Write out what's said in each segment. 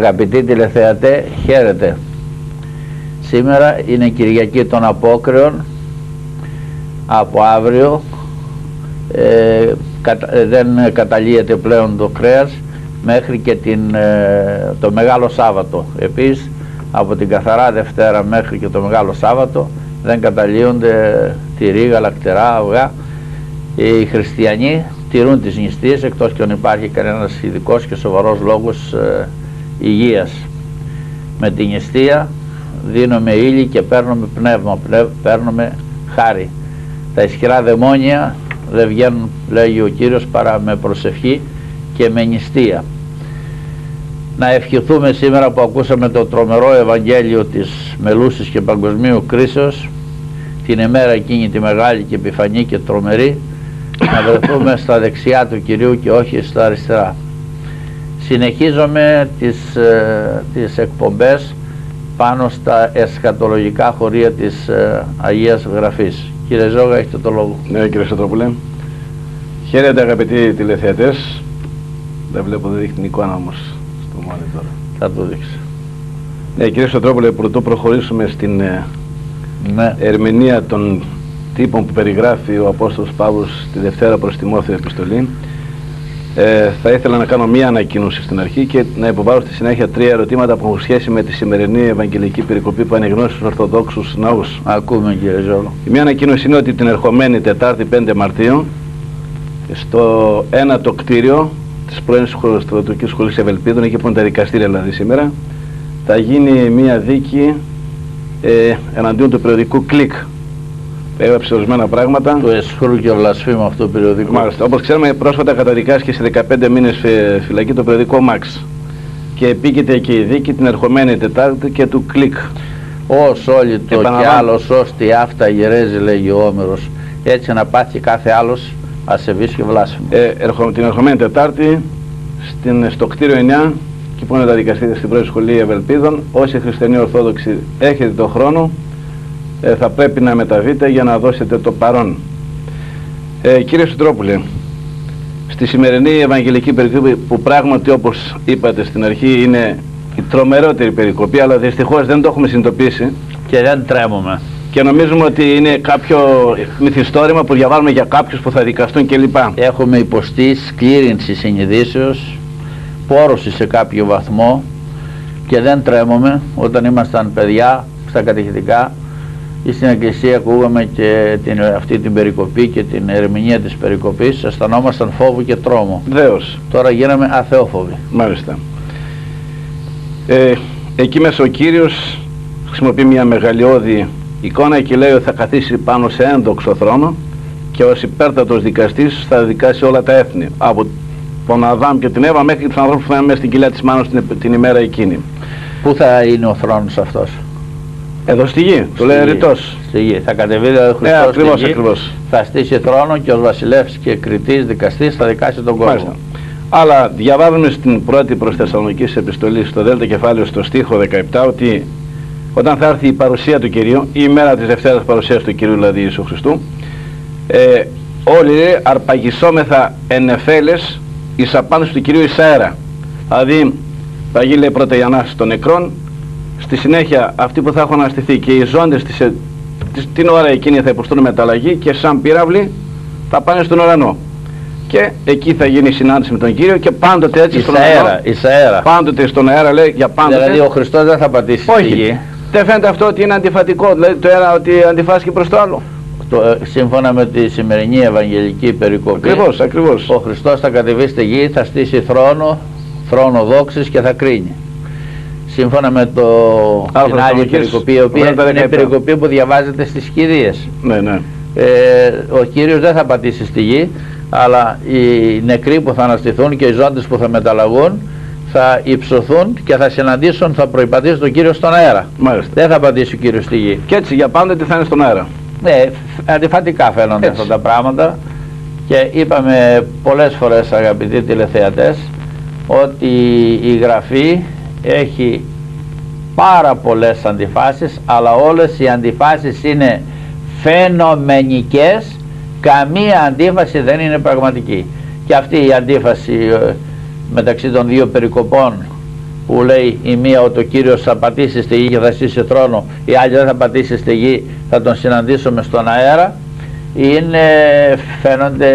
Αγαπητοί τηλεθεατέ, χαίρετε. Σήμερα είναι Κυριακή των Απόκριων. Από αύριο δεν καταλύεται πλέον το κρέας μέχρι και το Μεγάλο Σάββατο. Επίσης από την Καθαρά Δευτέρα μέχρι και το Μεγάλο Σάββατο δεν καταλύονται τυρί, γαλακτερά, αυγά. Οι χριστιανοί τηρούν τις νηστείες, εκτός και αν υπάρχει κανένας ειδικός και σοβαρός λόγος υγείας. Με την νηστεία δίνουμε ύλη και παίρνουμε πνεύμα, παίρνουμε χάρη. Τα ισχυρά δαιμόνια δεν βγαίνουν, λέγει ο Κύριος, παρά με προσευχή και με νηστεία. Να ευχηθούμε σήμερα που ακούσαμε το τρομερό Ευαγγέλιο της μελούσης και παγκοσμίου κρίσεως, την ημέρα εκείνη τη μεγάλη και επιφανή και τρομερή, να βρεθούμε στα δεξιά του Κυρίου και όχι στα αριστερά. Συνεχίζουμε τις εκπομπές πάνω στα εσχατολογικά χωρία της Αγίας Γραφής. Κύριε Ζόγα, έχετε το λόγο. Ναι, κύριε Σωτρόπουλε. Χαίρετε αγαπητοί τηλεθεατές. Δεν βλέπω, δεν δείχνει την εικόνα όμως στο monitor. Θα το δείξει. Ναι, κύριε Σωτρόπουλε, πρωτού προχωρήσουμε στην ερμηνεία των τύπων που περιγράφει ο Απόστολος Παύλος τη Δευτέρα προς Τιμόθεο επιστολή, θα ήθελα να κάνω μία ανακοίνωση στην αρχή και να υποβάλω στη συνέχεια 3 ερωτήματα που έχουν σχέση με τη σημερινή Ευαγγελική περικοπή που ανεγνώσει στους Ορθοδόξους ναούς. Ακούμε, κύριε Ζόγο. Η μία ανακοίνωση είναι ότι την ερχομένη Τετάρτη 5 Μαρτίου στο ένατο κτίριο της πρώην Στρατιωτικής Σχολής Ευελπίδων, εκεί που είναι τα δικαστήρια δηλαδή σήμερα, θα γίνει μία δίκη εναντίον του περιοδικού Κλικ. Έγραψε ορισμένα πράγματα. Του εσχρού και βλασφήμου αυτό το περιοδικό. Μάλιστα. Όπως ξέρουμε, πρόσφατα καταδικάστηκε σε 15 μήνες φυλακή το περιοδικό Max. Και επίκειται και η δίκη την ερχομένη Τετάρτη και του Κλικ. Ως όλοι το κι άλλος, ως τι αυτά γυρέζει, λέγει ο Όμηρος. Έτσι να πάθει κάθε άλλος ασεβής και βλάσφημο. Την ερχομένη Τετάρτη στο κτίριο 9, εκεί που είναι τα δικαστήρια στην πρώην Σχολή Ευελπίδων, όσοι χριστιανοί Ορθόδοξοι έχετε τον χρόνο, θα πρέπει να μεταβείτε για να δώσετε το παρόν. Κύριε Σωτρόπουλε, στη σημερινή Ευαγγελική περικοπή, που πράγματι όπως είπατε στην αρχή είναι η τρομερότερη περικοπή, αλλά δυστυχώς δεν το έχουμε συνειδητοποιήσει και δεν τρέμουμε και νομίζουμε ότι είναι κάποιο μυθιστόρημα που διαβάζουμε για κάποιους που θα δικαστούν κλπ. Έχουμε υποστεί σκλήρυνση συνειδήσεως, πόρωση σε κάποιο βαθμό και δεν τρέμουμε. Όταν ήμασταν παιδιά στα κατηχητικά ή στην εκκλησία ακούγαμε και αυτή την περικοπή και την ερμηνεία της περικοπής, αισθανόμασταν φόβο και τρόμο. Δέος. Τώρα γίναμε αθεόφοβοι. Μάλιστα. Εκεί μέσα ο Κύριος χρησιμοποιεί μια μεγαλειώδη εικόνα και λέει ότι θα καθίσει πάνω σε ένδοξο θρόνο και ως υπέρτατος δικαστής θα δικάσει όλα τα έθνη, από τον Αδάμ και την Εύα μέχρι τους ανθρώπους που θα είναι μέσα στην κοιλιά της μάνας την ημέρα εκείνη. Πού θα είναι ο θρόνος αυτός? Εδώ στη γη, το λέει ρητός. Στη γη. Θα κατεβεί δηλαδή ο Χριστός στη γη, ακριβώς. Θα στήσει θρόνο και ως βασιλεύς και κριτής δικαστής θα δικάσει τον κόσμο. Μάλιστα. Αλλά διαβάζουμε στην πρώτη προς Θεσσαλονικής επιστολή, στο Δέλτα κεφάλαιο, στο στίχο 17, ότι όταν θα έρθει η παρουσία του Κυρίου, η ημέρα της Δευτέρας παρουσίας του Κυρίου, δηλαδή Ιησού Χριστού, όλοι αρπαγισόμεθα εν εφέλες εις απάντηση του Κυρίου εις αέρα. Δηλαδή θα γίνει, λέει, πρώτα η Ανάσταση των νεκρών, στη συνέχεια αυτοί που θα έχουν αναστηθεί και οι ζώντες την ώρα εκείνη θα υποστούν μεταλλαγή και σαν πύραυλοι θα πάνε στον ουρανό. Και εκεί θα γίνει η συνάντηση με τον Κύριο και πάντοτε έτσι στον αέρα. Πάντοτε στον αέρα, λέει, για πάντοτε. Δηλαδή ο Χριστός δεν θα πατήσει στη γη. Δεν φαίνεται αυτό ότι είναι αντιφατικό, δηλαδή το ένα ότι αντιφάσκει προς το άλλο? Σύμφωνα με τη σημερινή Ευαγγελική περικοπή, ακριβώς. Ο Χριστός θα κατεβεί στη γη, θα στήσει θρόνο δόξης και θα κρίνει. Σύμφωνα με την άλλη περικοπή, η οποία είναι η περικοπή που διαβάζεται στις κηδείες. Ναι. Ο Κύριος δεν θα πατήσει στη γη, αλλά οι νεκροί που θα αναστηθούν και οι ζώντες που θα μεταλλαγούν θα υψωθούν και θα συναντήσουν, θα προϋπατήσουν τον Κύριο στον αέρα. Μάλιστα. Δεν θα πατήσει ο Κύριος στη γη. Και έτσι για πάντα τι θα είναι στον αέρα. Ναι, αντιφατικά φαίνονται αυτά τα πράγματα και είπαμε πολλές φορές, αγαπητοί τηλεθεατές, ότι η Γραφή έχει πάρα πολλές αντιφάσεις, αλλά όλες οι αντιφάσεις είναι φαινομενικές, καμία αντίφαση δεν είναι πραγματική. Και αυτή η αντίφαση μεταξύ των δύο περικοπών που λέει η μία ότι ο Κύριος θα πατήσει στη γη και θα στήσει θρόνο, η άλλη δεν θα πατήσει στη γη, θα τον συναντήσουμε στον αέρα, φαίνονται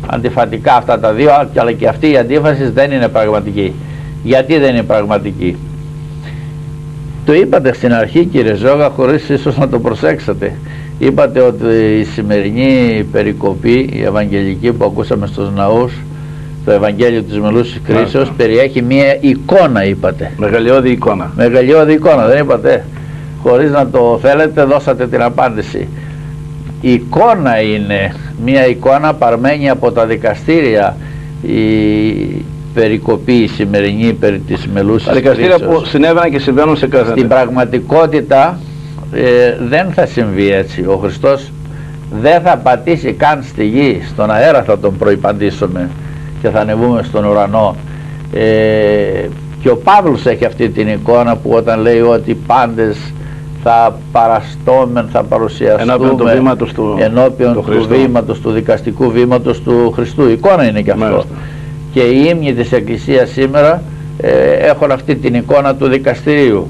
αντιφατικά αυτά τα δύο, αλλά και αυτή η αντίφαση δεν είναι πραγματική. Γιατί δεν είναι πραγματική? Το είπατε στην αρχή, κύριε Ζόγα, χωρίς ίσως να το προσέξατε. Είπατε ότι η σημερινή περικοπή, η ευαγγελική που ακούσαμε στους ναούς, το Ευαγγέλιο της Μελούσης Κρίσεως, περιέχει μία εικόνα, είπατε. Μεγαλειώδη εικόνα. Μεγαλειώδη εικόνα, δεν είπατε? Χωρίς να το θέλετε, δώσατε την απάντηση. Η εικόνα είναι μία εικόνα παρμένη από τα δικαστήρια, η περικοπή η σημερινή περί της Μελούσης Κρίσεως. Τα δικαστήρια που συνέβαιναν και συμβαίνουν σε κάθε. Στην πραγματικότητα δεν θα συμβεί έτσι. Ο Χριστός δεν θα πατήσει καν στη γη, στον αέρα θα τον προϋπαντήσουμε και θα ανεβούμε στον ουρανό. Και ο Παύλος έχει αυτή την εικόνα που όταν λέει ότι πάντες θα παραστόμεν, θα παρουσιαστούμε ενώπιον του βήματος, του δικαστικού βήματος του Χριστού. Η εικόνα είναι και αυτό. Μάλιστα. Και οι ύμνοι της Εκκλησίας σήμερα έχουν αυτή την εικόνα του δικαστηρίου.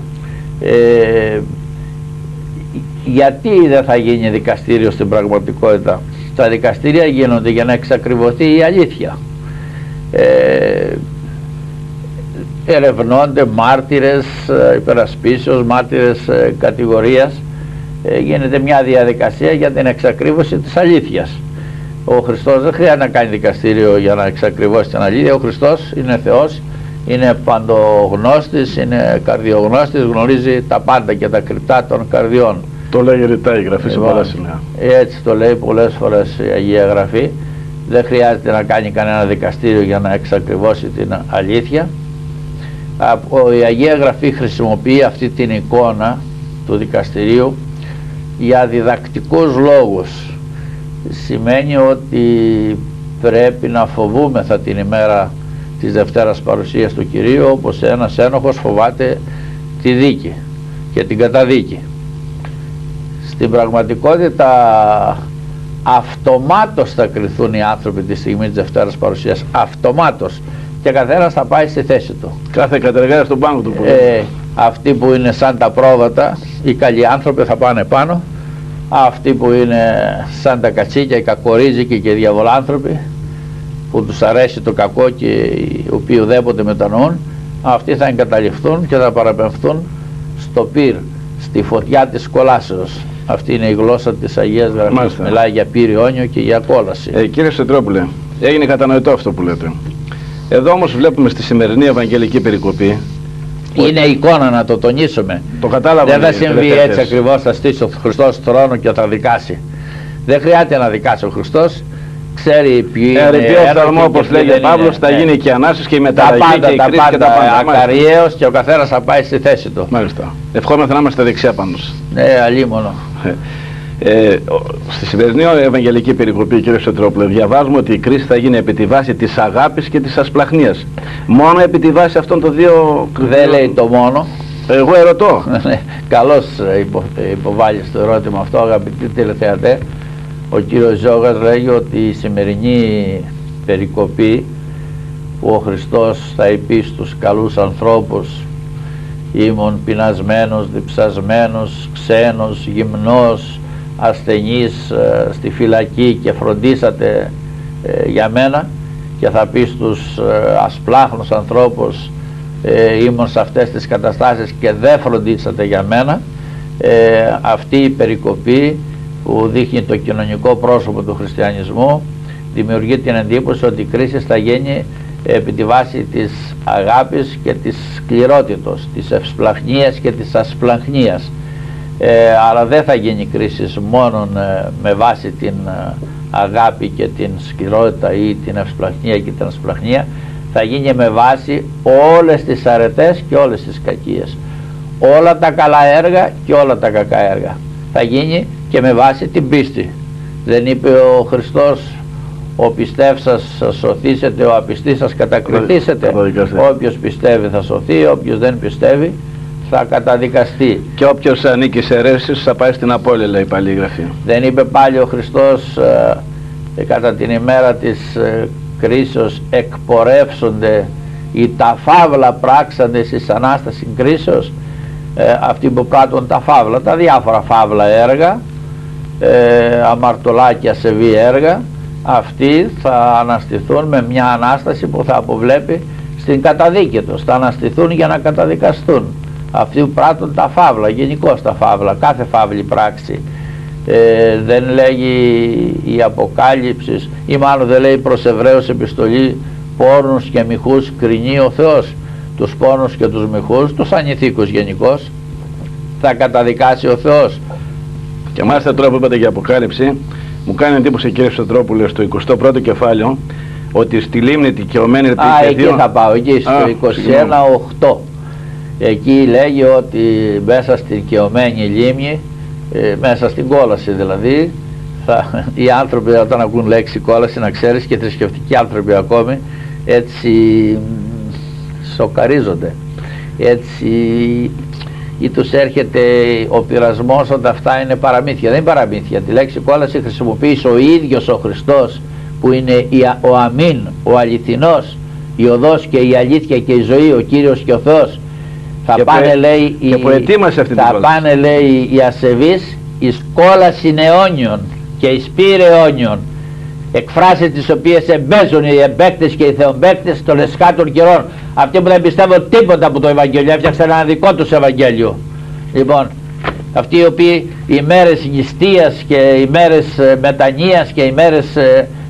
Γιατί δεν θα γίνει δικαστήριο στην πραγματικότητα? Τα δικαστήρια γίνονται για να εξακριβωθεί η αλήθεια. Ερευνώνται μάρτυρες υπερασπίσεως, μάρτυρες κατηγορίας, γίνεται μια διαδικασία για την εξακρίβωση της αλήθειας. Ο Χριστός δεν χρειάζεται να κάνει δικαστήριο για να εξακριβώσει την αλήθεια. Ο Χριστός είναι Θεός, είναι παντογνώστης, είναι καρδιογνώστης, γνωρίζει τα πάντα και τα κρυπτά των καρδιών. Το λέει ρητά η Γραφή σε πολλά σημεία. Έτσι το λέει πολλές φορές η Αγία Γραφή. Δεν χρειάζεται να κάνει κανένα δικαστήριο για να εξακριβώσει την αλήθεια. Η Αγία Γραφή χρησιμοποιεί αυτή την εικόνα του δικαστηρίου για διδακτικούς λόγους. Σημαίνει ότι πρέπει να φοβούμεθα την ημέρα της Δευτέρας Παρουσίας του Κυρίου, όπως ένας ένοχος φοβάται τη δίκη και την καταδίκη. Στην πραγματικότητα αυτομάτως θα κριθούν οι άνθρωποι τη στιγμή της Δευτέρας Παρουσίας, αυτομάτως, και καθένας θα πάει στη θέση του. Κάθε κατεργάτη στον πάγκο του. Αυτοί που είναι σαν τα πρόβατα, οι καλοί άνθρωποι θα πάνε πάνω, αυτοί που είναι σαν τα κατσίκια, οι κακορίζικοι και οι διαβολάνθρωποι που τους αρέσει το κακό και οι οποίοι ουδέποτε μετανοούν, αυτοί θα εγκαταλειφθούν και θα παραπεμφθούν στο πυρ, στη φωτιά της κολάσεως. Αυτή είναι η γλώσσα της Αγίας Γραφής. Μάλιστα. Μιλάει για πύρ, αιώνιο και για κόλαση. Κύριε Σεντρόπουλε, έγινε κατανοητό αυτό που λέτε. Εδώ όμως βλέπουμε στη σημερινή Ευαγγελική περικοπή. Είναι εικόνα, να το τονίσουμε. Το κατάλαβα. Δεν θα συμβεί έτσι ακριβώς. Θα στήσει ο Χριστός θρόνο και θα δικάσει. Δεν χρειάζεται να δικάσει ο Χριστός. Ξέρει ποιοι είναι. Ερυπείο όπως λέγει ο Παύλος, θα γίνει και η Ανάσταση και η μεταλλαγή και η κρίση και τα πάντα. Ακαριέως, και ο καθένας θα πάει στη θέση του. Μάλιστα. Ευχόμαστε να είμαστε δεξιά πάνω. Αλίμονο. Στη σημερινή Ευαγγελική περικοπή, κύριε Σωτρόπουλε, διαβάζουμε ότι η κρίση θα γίνει επί τη βάση της αγάπης και της ασπλαχνίας. Μόνο επί τη βάση αυτών των δύο. Δεν λέει το μόνο. Εγώ ερωτώ. Καλώς υποβάλλεις το ερώτημα αυτό, αγαπητοί τηλεθεατέ. Ο κύριος Ζόγας λέγει ότι η σημερινή περικοπή που ο Χριστός θα είπε στους καλούς ανθρώπους, ήμουν πεινασμένος, διψασμένος, ξένος, γυμνός, ασθενής στη φυλακή και φροντίσατε για μένα, και θα πει στους ασπλάχνους ανθρώπους, ήμουν σε αυτές τις καταστάσεις και δεν φροντίσατε για μένα. Αυτή η περικοπή που δείχνει το κοινωνικό πρόσωπο του χριστιανισμού δημιουργεί την εντύπωση ότι η κρίση θα γίνει επί τη βάση της αγάπης και της σκληρότητος, της ευσπλαχνίας και της ασπλαχνίας. Αλλά δεν θα γίνει κρίση μόνο με βάση την αγάπη και την σκληρότητα ή την ευσπλαχνία και την ασπλαχνία. Θα γίνει με βάση όλες τις αρετές και όλες τις κακίες, όλα τα καλά έργα και όλα τα κακά έργα. Θα γίνει και με βάση την πίστη. Δεν είπε ο Χριστός, ο πιστεύς σας σωθήσετε, ο απιστής σας κατακριθήσετε? Όποιος πιστεύει θα σωθεί, όποιος δεν πιστεύει θα καταδικαστεί. Και όποιος ανήκει σε αιρέσεις θα πάει στην απώλεια, λέει πάλι η Γραφή. Δεν είπε πάλι ο Χριστός κατά την ημέρα της κρίσεως εκπορεύσονται τα φαύλα πράξαντες εις Ανάσταση κρίσεως, αυτοί που πράττουν τα φαύλα, τα διάφορα φαύλα έργα, αμαρτωλάκια σε βή έργα, αυτοί θα αναστηθούν με μια Ανάσταση που θα αποβλέπει στην καταδίκη τους, θα αναστηθούν για να καταδικαστούν. Αυτοί που πράττουν τα φαύλα, γενικώς τα φαύλα, κάθε φαύλη πράξη. Δεν λέγει η Αποκάλυψη, ή μάλλον δεν λέει προς Εβραίους επιστολή, πόνους και μοιχούς κρινεί ο Θεός. Τους πόνους και τους μοιχούς, τους ανηθίκους γενικώς, θα καταδικάσει ο Θεός. Και μάλιστα τώρα που είπατε για Αποκάλυψη, μου κάνει εντύπωση, κύριε Ψωτρόπουλε, στο 21ο κεφάλαιο, ότι στη λίμνη τη κεωμένη εκεί θα πάω, εκεί στο 21:8. Εκεί λέγει ότι μέσα στην κεωμένη λίμνη, μέσα στην κόλαση δηλαδή, οι άνθρωποι όταν ακούν λέξη κόλαση, να ξέρεις, και θρησκευτικοί άνθρωποι ακόμη, έτσι σοκαρίζονται, έτσι ή τους έρχεται ο πειρασμός ότι αυτά είναι παραμύθια. Δεν είναι παραμύθια. Τη λέξη κόλαση χρησιμοποιήσει ο ίδιος ο Χριστός, που είναι ο αμήν, ο αληθινός, η οδός και η αλήθεια και η ζωή, ο Κύριος και ο Θεός. Θα πάνε, λέει, λέει, οι ασεβείς εις κόλαση αιώνιων και εις πύρε αιώνιων, εκφράσεις τις οποίες εμπέζουν οι εμπαίκτες και οι θεομπαίκτες των εσχάτων καιρών. Αυτοί που δεν πιστεύουν τίποτα από το Ευαγγέλιο, έφτιαξαν ένα δικό τους Ευαγγέλιο. Λοιπόν, αυτοί οι οποίοι οι μέρες νηστείας και οι μέρες μετανοίας και οι μέρες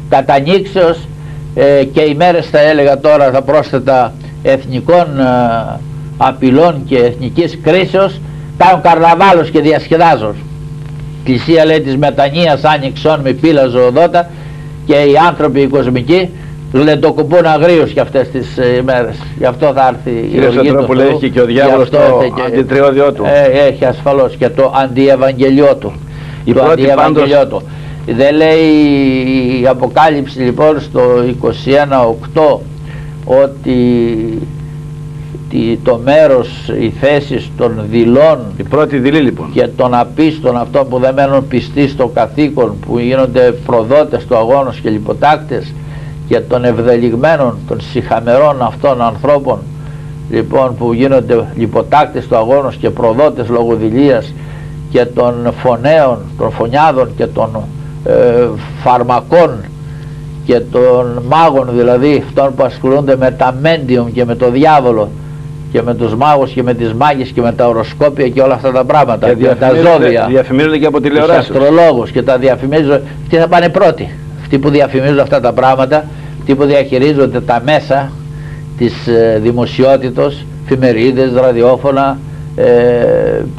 κατανοίξεως και οι μέρες, θα έλεγα τώρα, θα πρόσθετα, εθνικών απειλών και εθνικής κρίσεως, κάνουν καρναβάλους και διασκεδάζουν. Η Εκκλησία λέει της μετανοίας άνοιξον με πύλα ζωοδότα, και οι άνθρωποι οι κοσμικοί λεντοκουπούν αγρίους και αυτές τις ημέρες. Γι' αυτό θα έρθει η οργή του Θεού. Έχει και ο διάβολος το αντιτριώδιό του. Έχει ασφαλώς και το αντιευαγγελιό του. Του. Δεν λέει η Αποκάλυψη λοιπόν στο 21:8 ότι το μέρος, οι θέσεις των δειλών, η πρώτη δειλή λοιπόν, και των απίστων, αυτών που δεν μένουν πιστοί στο καθήκον, που γίνονται προδότες του αγώνος και λιποτάκτες, και των ευδελιγμένων, των σιχαμερών αυτών ανθρώπων λοιπόν, που γίνονται λιποτάκτες του αγώνος και προδότες λόγω δειλίας, και των φωναίων, των φωνιάδων και των φαρμακών και των μάγων, δηλαδή αυτών που ασχολούνται με τα μέντιουμ και με το διάβολο και με τους μάγους και με τις μάγες και με τα οροσκόπια και όλα αυτά τα πράγματα, και τα ζώδια, διαφημίζονται και από τηλεοράσεις, τους αστρολόγους, και τα διαφημίζουν. Αυτοί θα πάνε πρώτοι, αυτοί που διαφημίζουν αυτά τα πράγματα, αυτοί που διαχειρίζονται τα μέσα της δημοσιότητος, εφημερίδες, ραδιόφωνα,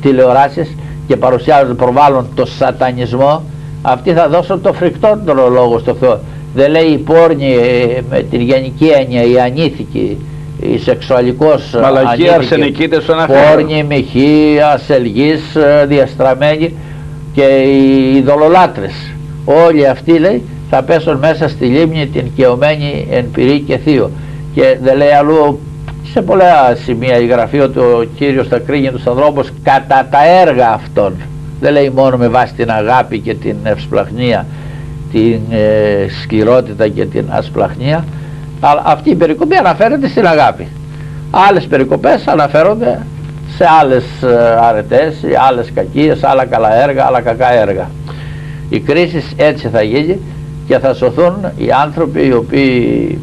τηλεοράσεις, και παρουσιάζουν, προβάλλουν το σατανισμό. Αυτοί θα δώσουν το φρικτότερο λόγο στο Θεό. Δεν λέει οι πόρνοι με την γενική έννοια, οι ανήθικοι, οι σεξουαλικώς μαλακοί, αρσενικίτες, πόρνοι, μοιχοί, ασελγείς, διαστραμμένοι, και οι ειδωλολάτρες. Όλοι αυτοί, λέει, θα πέσουν μέσα στη λίμνη την κεωμένη εν πυρί και θείο. Και δεν λέει αλλού, σε πολλά σημεία η Γραφή, ότι ο Κύριος θα κρίνει τους ανθρώπους κατά τα έργα αυτών. Δεν λέει μόνο με βάση την αγάπη και την ευσπλαχνία, την σκληρότητα και την ασπλαχνία, αλλά αυτή η περικοπή αναφέρεται στην αγάπη. Άλλες περικοπές αναφέρονται σε άλλες αρετές, άλλες κακίες, άλλα καλά έργα, άλλα κακά έργα. Η κρίση έτσι θα γίνει και θα σωθούν οι άνθρωποι οι οποίοι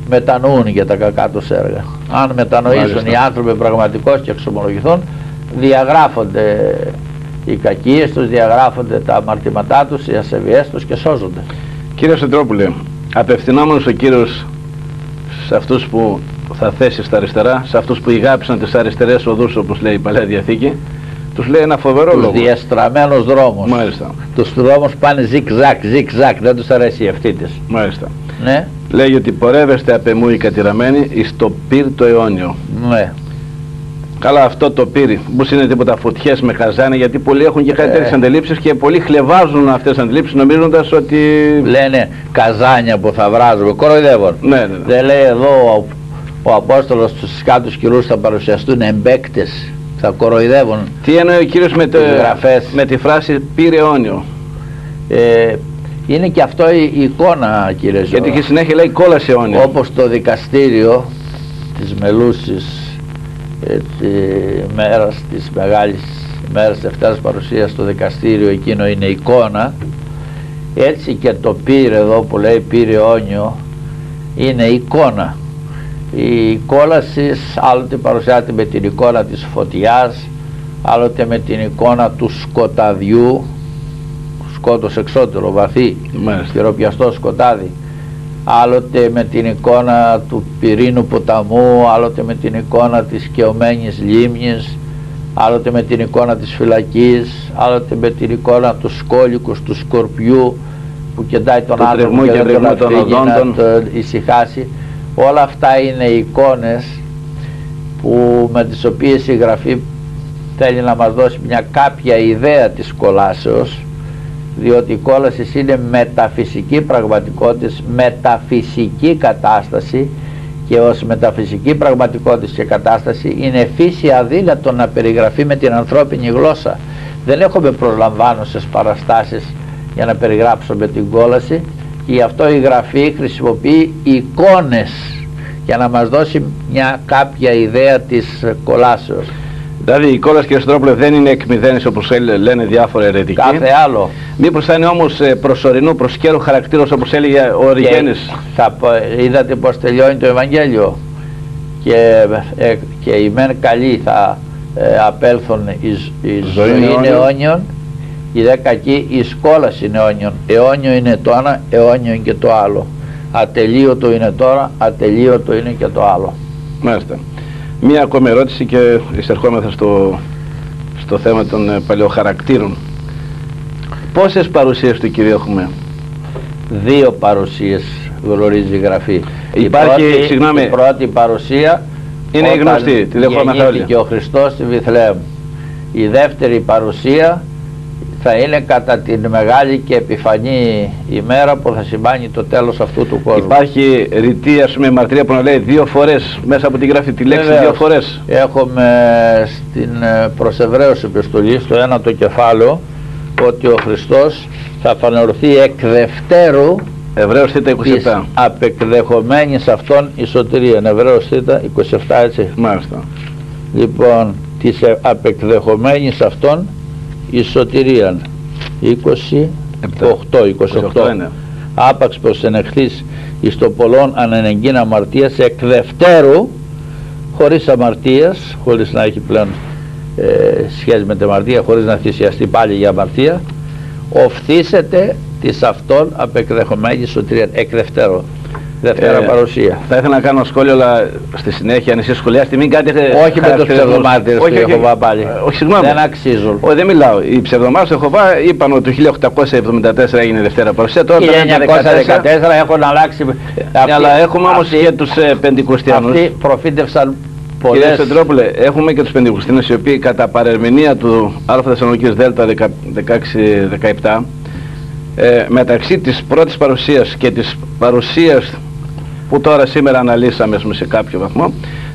μετανοούν για τα κακά τους έργα. Αν μετανοήσουν οι άνθρωποι πραγματικώς και εξομολογηθούν, διαγράφονται οι κακίες τους, διαγράφονται τα αμαρτήματά τους, οι ασεβιές τους, και σώζονται. Κύριε Ψωτρόπουλε, απευθυνόμενος ο Κύριος σε αυτούς που θα θέσει στα αριστερά, σε αυτούς που ηγάψαν τις αριστερές οδούς, όπως λέει η Παλαιά Διαθήκη, τους λέει ένα φοβερό λόγο. Τους διαστραμμένους δρόμους. Μάλιστα. Τους δρόμους πάνε ζικ-ζακ, δεν τους αρέσει η αυτή της. Μάλιστα. Ναι. Λέει ότι πορεύεστε απ' εμού οι κατηραμένοι εις το πυρ το αιώνιο. Ναι. Καλά, αυτό το πύρι, μπούς είναι τίποτα φωτιές με καζάνια, γιατί πολλοί έχουν και κάτι τέτοιες αντιλήψεις και πολλοί χλεβάζουν αυτές τις αντιλήψεις νομίζοντας ότι... Λένε καζάνια που θα βράζουμε, κοροϊδεύουν. Ναι. Δεν λέει εδώ ο Απόστολος στους κάτους κυρούς θα παρουσιαστούν εμπαίκτες, θα κοροϊδεύουν. Τι εννοεί ο Κύριος με τη φράση πύρ αιώνιο? Είναι και αυτό η εικόνα, κύριε Ζώο. Γιατί και συνέχεια λέει κόλαση αιώνιο. Όπως το δικαστήριο της Μελούσης, τη μέρας της μεγάλης μέρας Δευτέρας Παρουσίας στο δικαστήριο, εκείνο είναι εικόνα. Έτσι και το πύρ εδώ που λέει πύρ αιώνιο είναι εικόνα. Η κόλαση άλλοτε παρουσιάζεται με την εικόνα της φωτιάς, άλλοτε με την εικόνα του σκοταδιού, σκότος εξώτερο, βαθύ, χειροπιαστό σκοτάδι, άλλοτε με την εικόνα του πυρήνου ποταμού, άλλοτε με την εικόνα της καιωμένης λίμνης, άλλοτε με την εικόνα της φυλακής, άλλοτε με την εικόνα του σκόλικου, του σκορπιού που κεντάει τον άνθρωπο και δεν τον αφήνει να τον ησυχάσει. Όλα αυτά είναι εικόνες που, με τις οποίες η Γραφή θέλει να μας δώσει μια κάποια ιδέα της κολάσεως, διότι η κόλαση είναι μεταφυσική πραγματικότητα, μεταφυσική κατάσταση, και ως μεταφυσική πραγματικότητα και κατάσταση είναι φύση αδύνατο να περιγραφεί με την ανθρώπινη γλώσσα. Δεν έχουμε προλαμβάνωσες παραστάσεις για να περιγράψουμε την κόλαση, και γι' αυτό η Γραφή χρησιμοποιεί εικόνες για να μας δώσει μια κάποια ιδέα της κολάσεως. Δηλαδή η κόλαση, κύριε Στρόπουλε, δεν είναι εκμυδένης όπως λένε διάφορα αιρετικοί. Κάθε άλλο. Μήπως θα είναι όμως προσωρινού, προσκαίρου χαρακτήρος, όπως έλεγε ο Οριγένης? Είδατε πως τελειώνει το Ευαγγέλιο, και οι μεν καλοί θα απέλθουν εις ζωήν αιώνιον, οι δε κακοί εις κόλασιν αιώνιον. Αιώνιο είναι το ένα, αιώνιο είναι και το άλλο. Ατελείωτο είναι τώρα, ατελείωτο είναι και το άλλο. Μάλιστα. Μία ακόμη ερώτηση και εισερχόμεθα στο θέμα των παλαιοχαρακτήρων. Πόσες παρουσίες του Κυρίου έχουμε? 2 παρουσίες γνωρίζει η Γραφή. Υπάρχει, η πρώτη παρουσία είναι η γνωστή, τη δεχόμεθα όλοι. Και ο Χριστός στη Βιθλεέμ. Η δεύτερη παρουσία θα είναι κατά την μεγάλη και επιφανή ημέρα που θα σημάνει το τέλος αυτού του κόσμου. Υπάρχει ρητή, ας πούμε, μαρτυρία που να λέει 2 φορές μέσα από τη Γραφή τη λέξη. Βεβαίως, 2 φορές. Έχουμε στην προς Εβραίους επιστολή, στο 1ο κεφάλαιο, ότι ο Χριστός θα φανερωθεί εκ δευτέρου Εβραίος Θ 27 της απεκδεχομένης αυτών η σωτηρία. Εβραίος Θ 27, έτσι. Μάλιστα. Λοιπόν, της απεκδεχομένης αυτών η σωτηρία. 28. Άπαξ προσενεχθείς εις το πολλών ανενεγκήν αμαρτίας εκ δευτέρου, χωρίς αμαρτίας, χωρίς να έχει πλέον σχέση με την αμαρτία, χωρίς να θυσιαστεί πάλι για αμαρτία, οφθήσετε της αυτών απεκδεχομένης σωτηρία εκ δευτέρου. Δευτέρα παρουσία. Θα ήθελα να κάνω σχόλιο, αλλά στη συνέχεια, αν εσείς σχολιάσετε, μην κάνετε. Όχι με τους ψευδομάρτυρες του Ιεχωβά πάλι. Όχι, συγγνώμη. Δεν αξίζουν. Όχι, δεν μιλάω. Οι ψευδομάρτυρες του Ιεχωβά είπαν ότι το 1874 έγινε Δευτέρα παρουσία. Τώρα 1914 έχουν αλλάξει. Αλλά έχουμε όμως και τους Πεντηκοστιανούς. Αυτοί προφήτευσαν πολλές. Κύριε Στεντρόπουλε, έχουμε και τους Πεντηκοστιανούς, οι οποίοι κατά παρερμηνία του Α Θεσσαλονίκης Δέλτα 16-17, μεταξύ της πρώτης παρουσίας και της παρουσίας που τώρα σήμερα αναλύσαμε σε κάποιο βαθμό,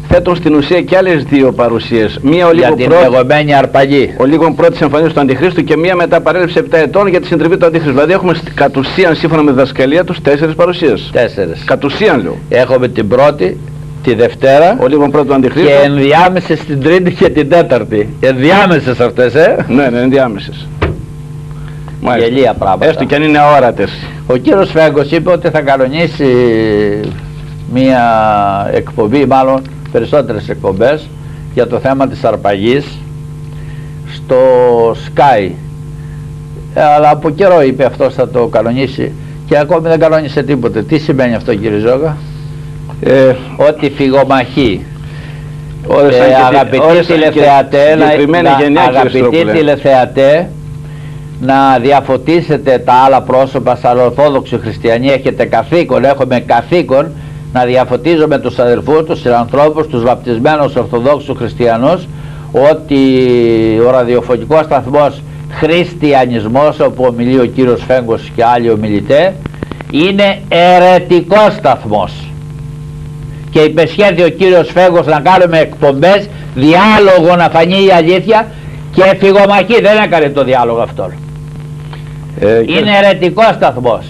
θέτουν στην ουσία και άλλες 2 παρουσίες. Μία για την λεγόμενη αρπαγή. Ο λίγο πρώτης εμφανίσεως του Αντιχρίστου και μία μετά παρέλευση 7 ετών για τη συντριβή του Αντιχρίστου. Δηλαδή έχουμε κατ' ουσίαν, σύμφωνα με τη διδασκαλία τους, 4 παρουσίες. 4. Κατ' ουσίαν λέω. Έχουμε την πρώτη, τη Δευτέρα, ο λίγο πρώτο του Αντιχρίστου, και ενδιάμεσες την Τρίτη και την Τέταρτη. Ενδιάμεσες αυτές, Ναι, ενδιάμεσες. Γελία πράγματα. Έστω και αν είναι αόρατες. Ο κύριος Φέγκος είπε ότι θα κανονίσει μία εκπομπή, μάλλον περισσότερες εκπομπές, για το θέμα της αρπαγής στο Sky. Αλλά από καιρό είπε αυτός θα το κανονίσει και ακόμη δεν κανόνισε τίποτε. Τι σημαίνει αυτό, κύριε Ζόγα? Ότι φυγομαχεί. Αγαπητοί τηλεθεατέ, να διαφωτίσετε τα άλλα πρόσωπα σαν Ορθόδοξοι Χριστιανοί. Έχετε καθήκον, έχουμε καθήκον να διαφωτίζουμε τους αδελφούς, τους συνανθρώπους, τους βαπτισμένους Ορθοδόξους Χριστιανούς, ότι ο ραδιοφωνικός σταθμός Χριστιανισμός, όπου ομιλεί ο κύριος Φέγκος και άλλοι ομιλητές, είναι αιρετικός σταθμός. Και υπεσχέθη ο κύριος Φέγκος να κάνουμε εκπομπές, διάλογο να φανεί η αλήθεια, και φυγομαχή. Δεν έκανε το διάλογο αυτό. Είναι αιρετικός σταθμός.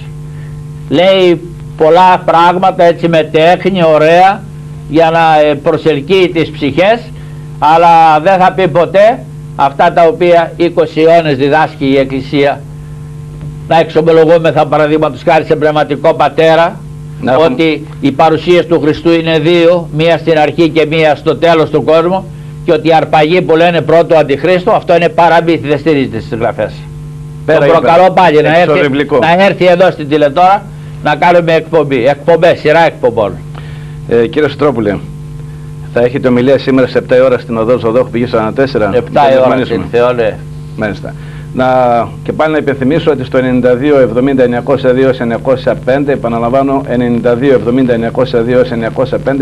Λέει πολλά πράγματα έτσι με τέχνη, ωραία, για να προσελκύει τις ψυχές, αλλά δεν θα πει ποτέ αυτά τα οποία 20 αιώνες διδάσκει η Εκκλησία. Να εξομολογούμεθα παραδείγματος χάρη σε πνευματικό πατέρα, ότι οι παρουσίες του Χριστού είναι δύο, μία στην αρχή και μία στο τέλος του κόσμου, και ότι οι αρπαγοί που λένε πρώτο αντιχρίστο, αυτό είναι παραμύθι, δεν στηρίζεται στις γραφές. Τον προκαλώ πάλι να έρθει εδώ στην τηλετώρα να κάνουμε εκπομπές, σειρά εκπομπών. Κύριε Στρόπουλε, θα έχετε ομιλία σήμερα σε 7 η ώρα στην οδό Ζωδόχου πηγή 44. 7 η ώρα στην Θεόλε. Μάλιστα. Και πάλι να υπενθυμίσω ότι στο 92-70-902-905, επαναλαμβάνω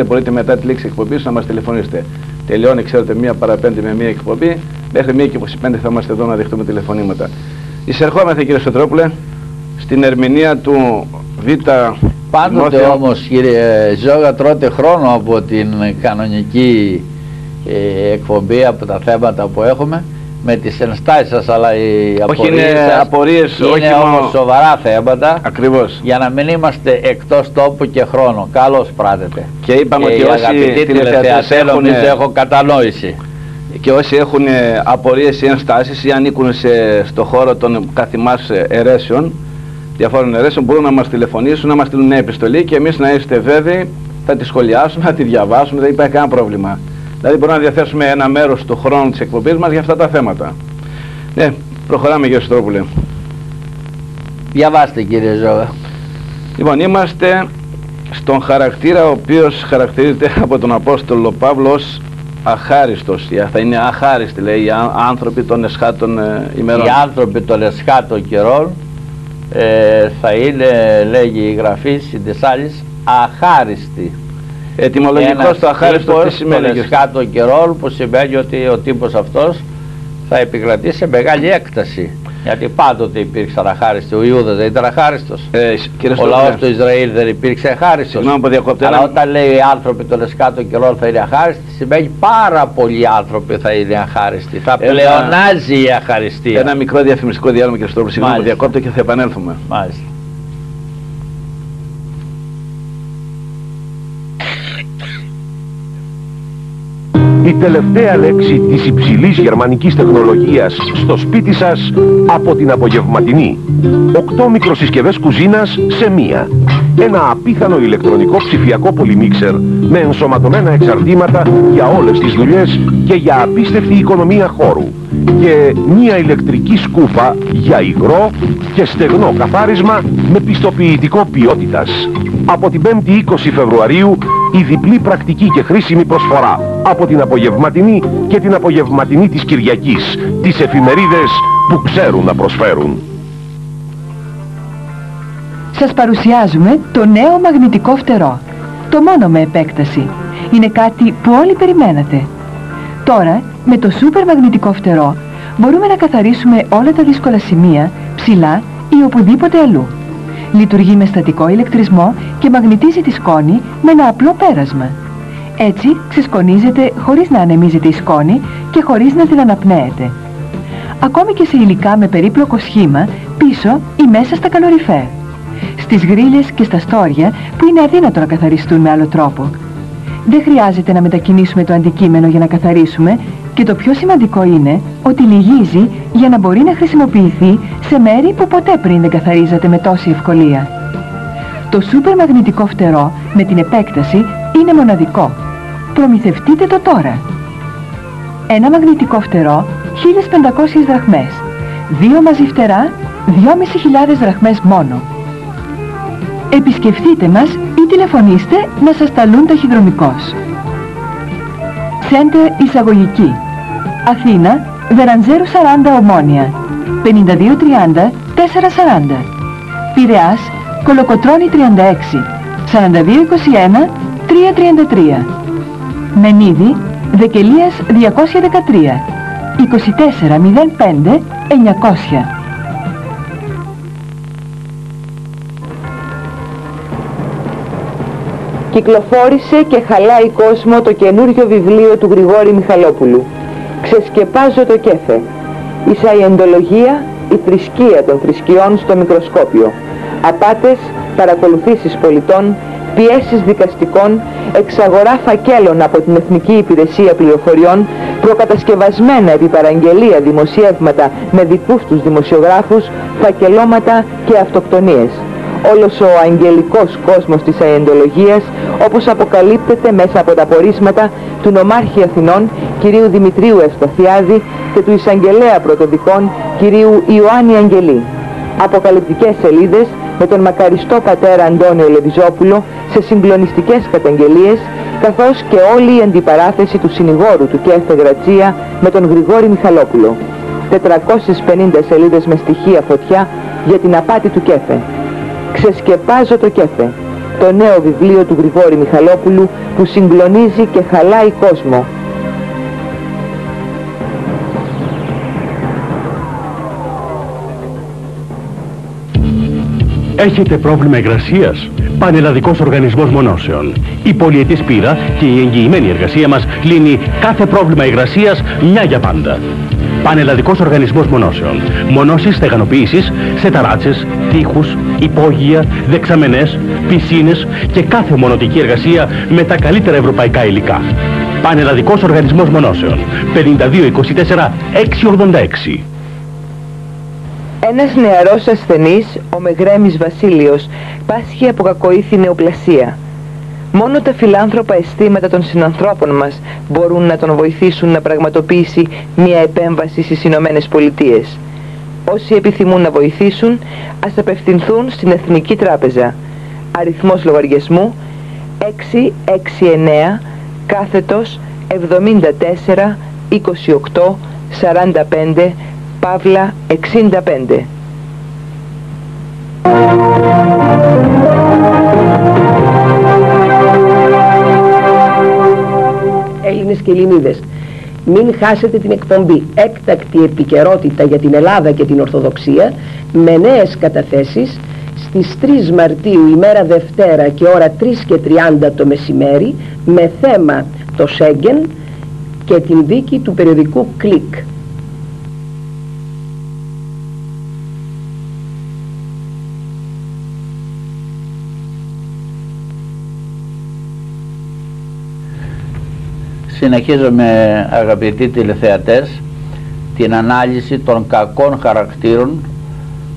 92-70-902-905, μπορείτε μετά τη λήξη εκπομπής να μας τηλεφωνήσετε. Τελειώνει, ξέρετε, 1 παρα 5 με 1 εκπομπή, μέχρι 1 και 25 θα είμαστε εδώ να δεχτούμε τηλεφωνήματα. Εισερχόμαστε, κύριε Στρόπουλε, στην ερμηνεία του Β. Πάντοτε όμως, κύριε Ζώγα, τρώτε χρόνο από την κανονική εκπομπή, από τα θέματα που έχουμε, με τις ενστάσεις σας, αλλά οι απορίες είναι όμως σοβαρά θέματα. Ακριβώς. Για να μην είμαστε εκτός τόπου και χρόνου. Καλώς πράτετε. Και είπαμε ότι όσοι τηλεθεατές έχω κατανόηση. Και όσοι έχουν απορίες ή ενστάσεις ή ανήκουν στο χώρο των καθημάς αιρέσεων, διαφόρων αιρέσεων, μπορούν να μας τηλεφωνήσουν, να μας στείλουν μια επιστολή και εμείς, να είστε βέβαιοι, θα τη σχολιάσουμε, θα τη διαβάσουμε, δεν υπάρχει κανένα πρόβλημα. Δηλαδή μπορούμε να διαθέσουμε ένα μέρος του χρόνου της εκπομπής μας για αυτά τα θέματα. Ναι, προχωράμε, κύριε Στρόπουλε. Διαβάστε, κύριε Ζώα. Λοιπόν, είμαστε στον χαρακτήρα ο οποίος χαρακτηρίζεται από τον Απόστολο Παύλο ως αχάριστος. Θα είναι αχάριστοι, λέει, οι άνθρωποι των εσχάτων ημερών. Οι άνθρωποι των εσχάτων καιρών θα είναι, λέγει η γραφή της άλλης, αχάριστοι. Ετυμολογικός το αχάριστο τι σημαίνει? Των εσχάτων καιρών, που σημαίνει ότι ο τύπος αυτός θα επικρατήσει σε μεγάλη έκταση. Γιατί πάντοτε υπήρξαν αχάριστοι. Ο Ιούδας δεν ήταν αχάριστος. Ο λαός του Ισραήλ δεν υπήρξε αχάριστος. Αλλά όταν λέει οι άνθρωποι των εσκάτων καιρών θα είναι αχάριστοι, σημαίνει πάρα πολλοί άνθρωποι θα είναι αχάριστοι. Θα πλεονάζει η αχαριστία. Ένα μικρό διαφημιστικό διάλειμμα, κύριε Στρόπουλε. Συγγνώμη που διακόπτω και θα επανέλθουμε. Μάλιστα. Η τελευταία λέξη της υψηλής γερμανικής τεχνολογίας στο σπίτι σας από την Απογευματινή. 8 μικροσυσκευές κουζίνας σε μία. Ένα απίθανο ηλεκτρονικό ψηφιακό πολυμίξερ με ενσωματωμένα εξαρτήματα για όλες τις δουλειές και για απίστευτη οικονομία χώρου. Και μία ηλεκτρική σκούπα για υγρό και στεγνό καθάρισμα με πιστοποιητικό ποιότητας. Από την 5η 20 Φεβρουαρίου η διπλή πρακτική και χρήσιμη προσφορά από την Απογευματινή και την Απογευματινή της Κυριακής, τις εφημερίδες που ξέρουν να προσφέρουν. Σας παρουσιάζουμε το νέο μαγνητικό φτερό, το μόνο με επέκταση. Είναι κάτι που όλοι περιμένατε. Τώρα, με το σούπερ μαγνητικό φτερό, μπορούμε να καθαρίσουμε όλα τα δύσκολα σημεία, ψηλά ή οπουδήποτε αλλού. Λειτουργεί με στατικό ηλεκτρισμό και μαγνητίζει τη σκόνη με ένα απλό πέρασμα. Έτσι ξεσκονίζεται χωρίς να ανεμίζεται η σκόνη και χωρίς να την αναπνέετε. Ακόμη και σε υλικά με περίπλοκο σχήμα, πίσω ή μέσα στα καλοριφέρ. Στις γρίλες και στα στόρια που είναι αδύνατο να καθαριστούν με άλλο τρόπο. Δεν χρειάζεται να μετακινήσουμε το αντικείμενο για να καθαρίσουμε και το πιο σημαντικό είναι ότι λυγίζει για να μπορεί να χρησιμοποιηθεί σε μέρη που ποτέ πριν δεν καθαρίζατε με τόση ευκολία. Το σούπερ μαγνητικό φτερό με την επέκταση είναι μοναδικό. Προμηθευτείτε το τώρα. Ένα μαγνητικό φτερό 1500 δραχμές. 2 μαζί φτερά 2.500 δραχμές μόνο. Επισκεφτείτε μας ή τηλεφωνήστε να σας ταλούν ταχυδρομικώς. Σέντερ εισαγωγική. Αθήνα, Βεραντζέρου 40 Ομόνια. 5230 440. Πειραιάς, Κολοκοτρώνη 36. 4221 333. Μενίδη, Δεκελίας 213. 2405 900. Κυκλοφόρησε και χαλάει κόσμο το καινούριο βιβλίο του Γρηγόρη Μιχαλόπουλου. Ξεσκεπάζω το κέφε. Η σαϊεντολογία, η θρησκεία των θρησκειών στο μικροσκόπιο. Απάτες, παρακολουθήσεις πολιτών, πιέσεις δικαστικών, εξαγορά φακέλων από την Εθνική Υπηρεσία Πληροφοριών, προκατασκευασμένα επί παραγγελία δημοσιεύματα με δικούς τους δημοσιογράφους, φακελώματα και αυτοκτονίες. Όλος ο αγγελικός κόσμος της αεντολογίας, όπως αποκαλύπτεται μέσα από τα πορίσματα του νομάρχη Αθηνών κυρίου Δημητρίου Ευσταθιάδη και του εισαγγελέα πρωτοδικών κυρίου Ιωάννη Αγγελή. Αποκαλυπτικές σελίδες με τον μακαριστό πατέρα Αντώνιο Λεβιζόπουλο σε συγκλονιστικές καταγγελίες, καθώς και όλη η αντιπαράθεση του συνηγόρου του Κέφε Γρατσία με τον Γρηγόρη Μιχαλόπουλο. 450 σελίδες με στοιχεία φωτιά για την απάτη του Κέφε. «Ξεσκεπάζω το Κέφε», το νέο βιβλίο του Γρηγόρη Μιχαλόπουλου που συγκλονίζει και χαλάει κόσμο. Έχετε πρόβλημα υγρασίας? Πανελλαδικός Οργανισμός Μονώσεων. Η πολυετής πείρα και η εγγυημένη εργασία μας λύνει κάθε πρόβλημα υγρασίας μια για πάντα. Πανελλαδικός Οργανισμός Μονώσεων. Μονώσεις στεγανοποίησης σε ταράτσες, τοίχους, υπόγεια, δεξαμενές, πισίνες και κάθε μονοτική εργασία με τα καλύτερα ευρωπαϊκά υλικά. Πανελλαδικός Οργανισμός Μονώσεων. 5224 686. Ένας νεαρός ασθενής, ο Μεγρέμης Βασίλειος, πάσχει από κακοήθη νεοπλασία. Μόνο τα φιλάνθρωπα αισθήματα των συνανθρώπων μας μπορούν να τον βοηθήσουν να πραγματοποιήσει μια επέμβαση στις Ηνωμένες Πολιτείες. Όσοι επιθυμούν να βοηθήσουν, ας απευθυνθούν στην Εθνική Τράπεζα. Αριθμός λογαριασμού 669 κάθετος 74 28 45 Παύλα 65. Έλληνες και Ελληνίδες, μην χάσετε την εκπομπή «Έκτακτη επικαιρότητα για την Ελλάδα και την Ορθοδοξία» με νέες καταθέσεις στις 3 Μαρτίου ημέρα Δευτέρα και ώρα 3:30 το μεσημέρι με θέμα το Σέγγεν και την δίκη του περιοδικού Κλικ. Συνεχίζουμε, αγαπητοί τηλεθεατές, την ανάλυση των κακών χαρακτήρων,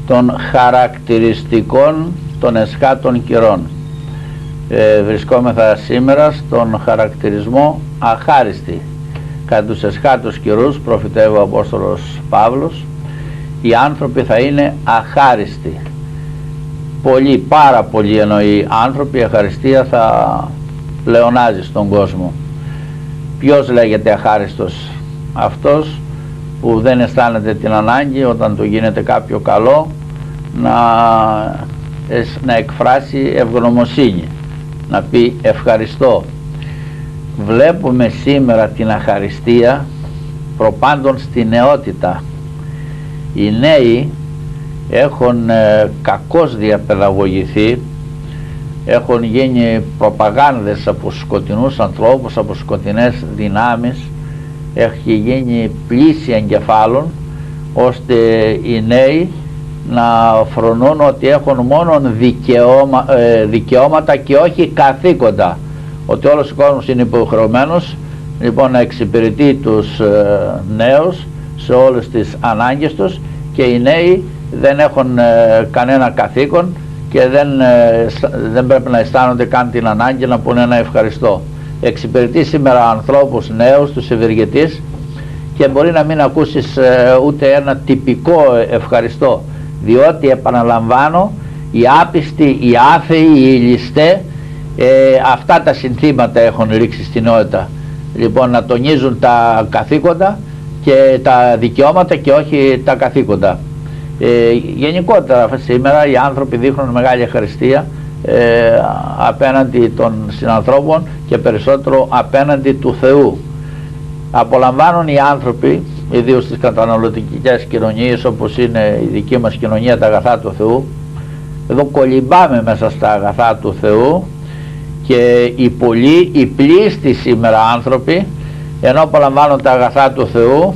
των χαρακτηριστικών των εσχάτων καιρών. Βρισκόμεθα σήμερα στον χαρακτηρισμό αχάριστη. Κατά τους εσχάτους καιρούς, προφητεύει ο Απόστολος Παύλος, οι άνθρωποι θα είναι αχάριστοι. Πολλοί, πάρα πολλοί εννοεί άνθρωποι, η αχαριστία θα πλεονάζει στον κόσμο. Ποιος λέγεται αχάριστος? Αυτός που δεν αισθάνεται την ανάγκη όταν του γίνεται κάποιο καλό να εκφράσει ευγνωμοσύνη, να πει ευχαριστώ. Βλέπουμε σήμερα την αχαριστία προπάντων στη νεότητα. Οι νέοι έχουν κακώς διαπαιδαγωγηθεί, έχουν γίνει προπαγάνδες από σκοτεινούς ανθρώπους, από σκοτεινές δυνάμεις, έχει γίνει πλήση εγκεφάλων, ώστε οι νέοι να φρονούν ότι έχουν μόνο δικαιώματα και όχι καθήκοντα, ότι όλος ο κόσμος είναι υποχρεωμένος λοιπόν να εξυπηρετεί τους νέους σε όλες τις ανάγκες τους, και οι νέοι δεν έχουν κανένα καθήκον και δεν πρέπει να αισθάνονται καν την ανάγκη να πούνε ένα ευχαριστώ. Εξυπηρετεί σήμερα ανθρώπους νέους, τους ευεργετείς, και μπορεί να μην ακούσεις ούτε ένα τυπικό ευχαριστώ, διότι επαναλαμβάνω, οι άπιστοι, οι άθεοι, οι ληστέ, αυτά τα συνθήματα έχουν ρίξει στην νεότητα. Λοιπόν, να τονίζουν τα καθήκοντα και τα δικαιώματα και όχι τα καθήκοντα. Γενικότερα σήμερα οι άνθρωποι δείχνουν μεγάλη ευχαριστία απέναντι των συνανθρώπων και περισσότερο απέναντι του Θεού. Απολαμβάνουν οι άνθρωποι, ιδίως στις καταναλωτικές κοινωνίες όπως είναι η δική μας κοινωνία, τα αγαθά του Θεού. Εδώ κολυμπάμε μέσα στα αγαθά του Θεού, και οι πολλοί, οι πλήστοι σήμερα άνθρωποι, ενώ απολαμβάνουν τα αγαθά του Θεού,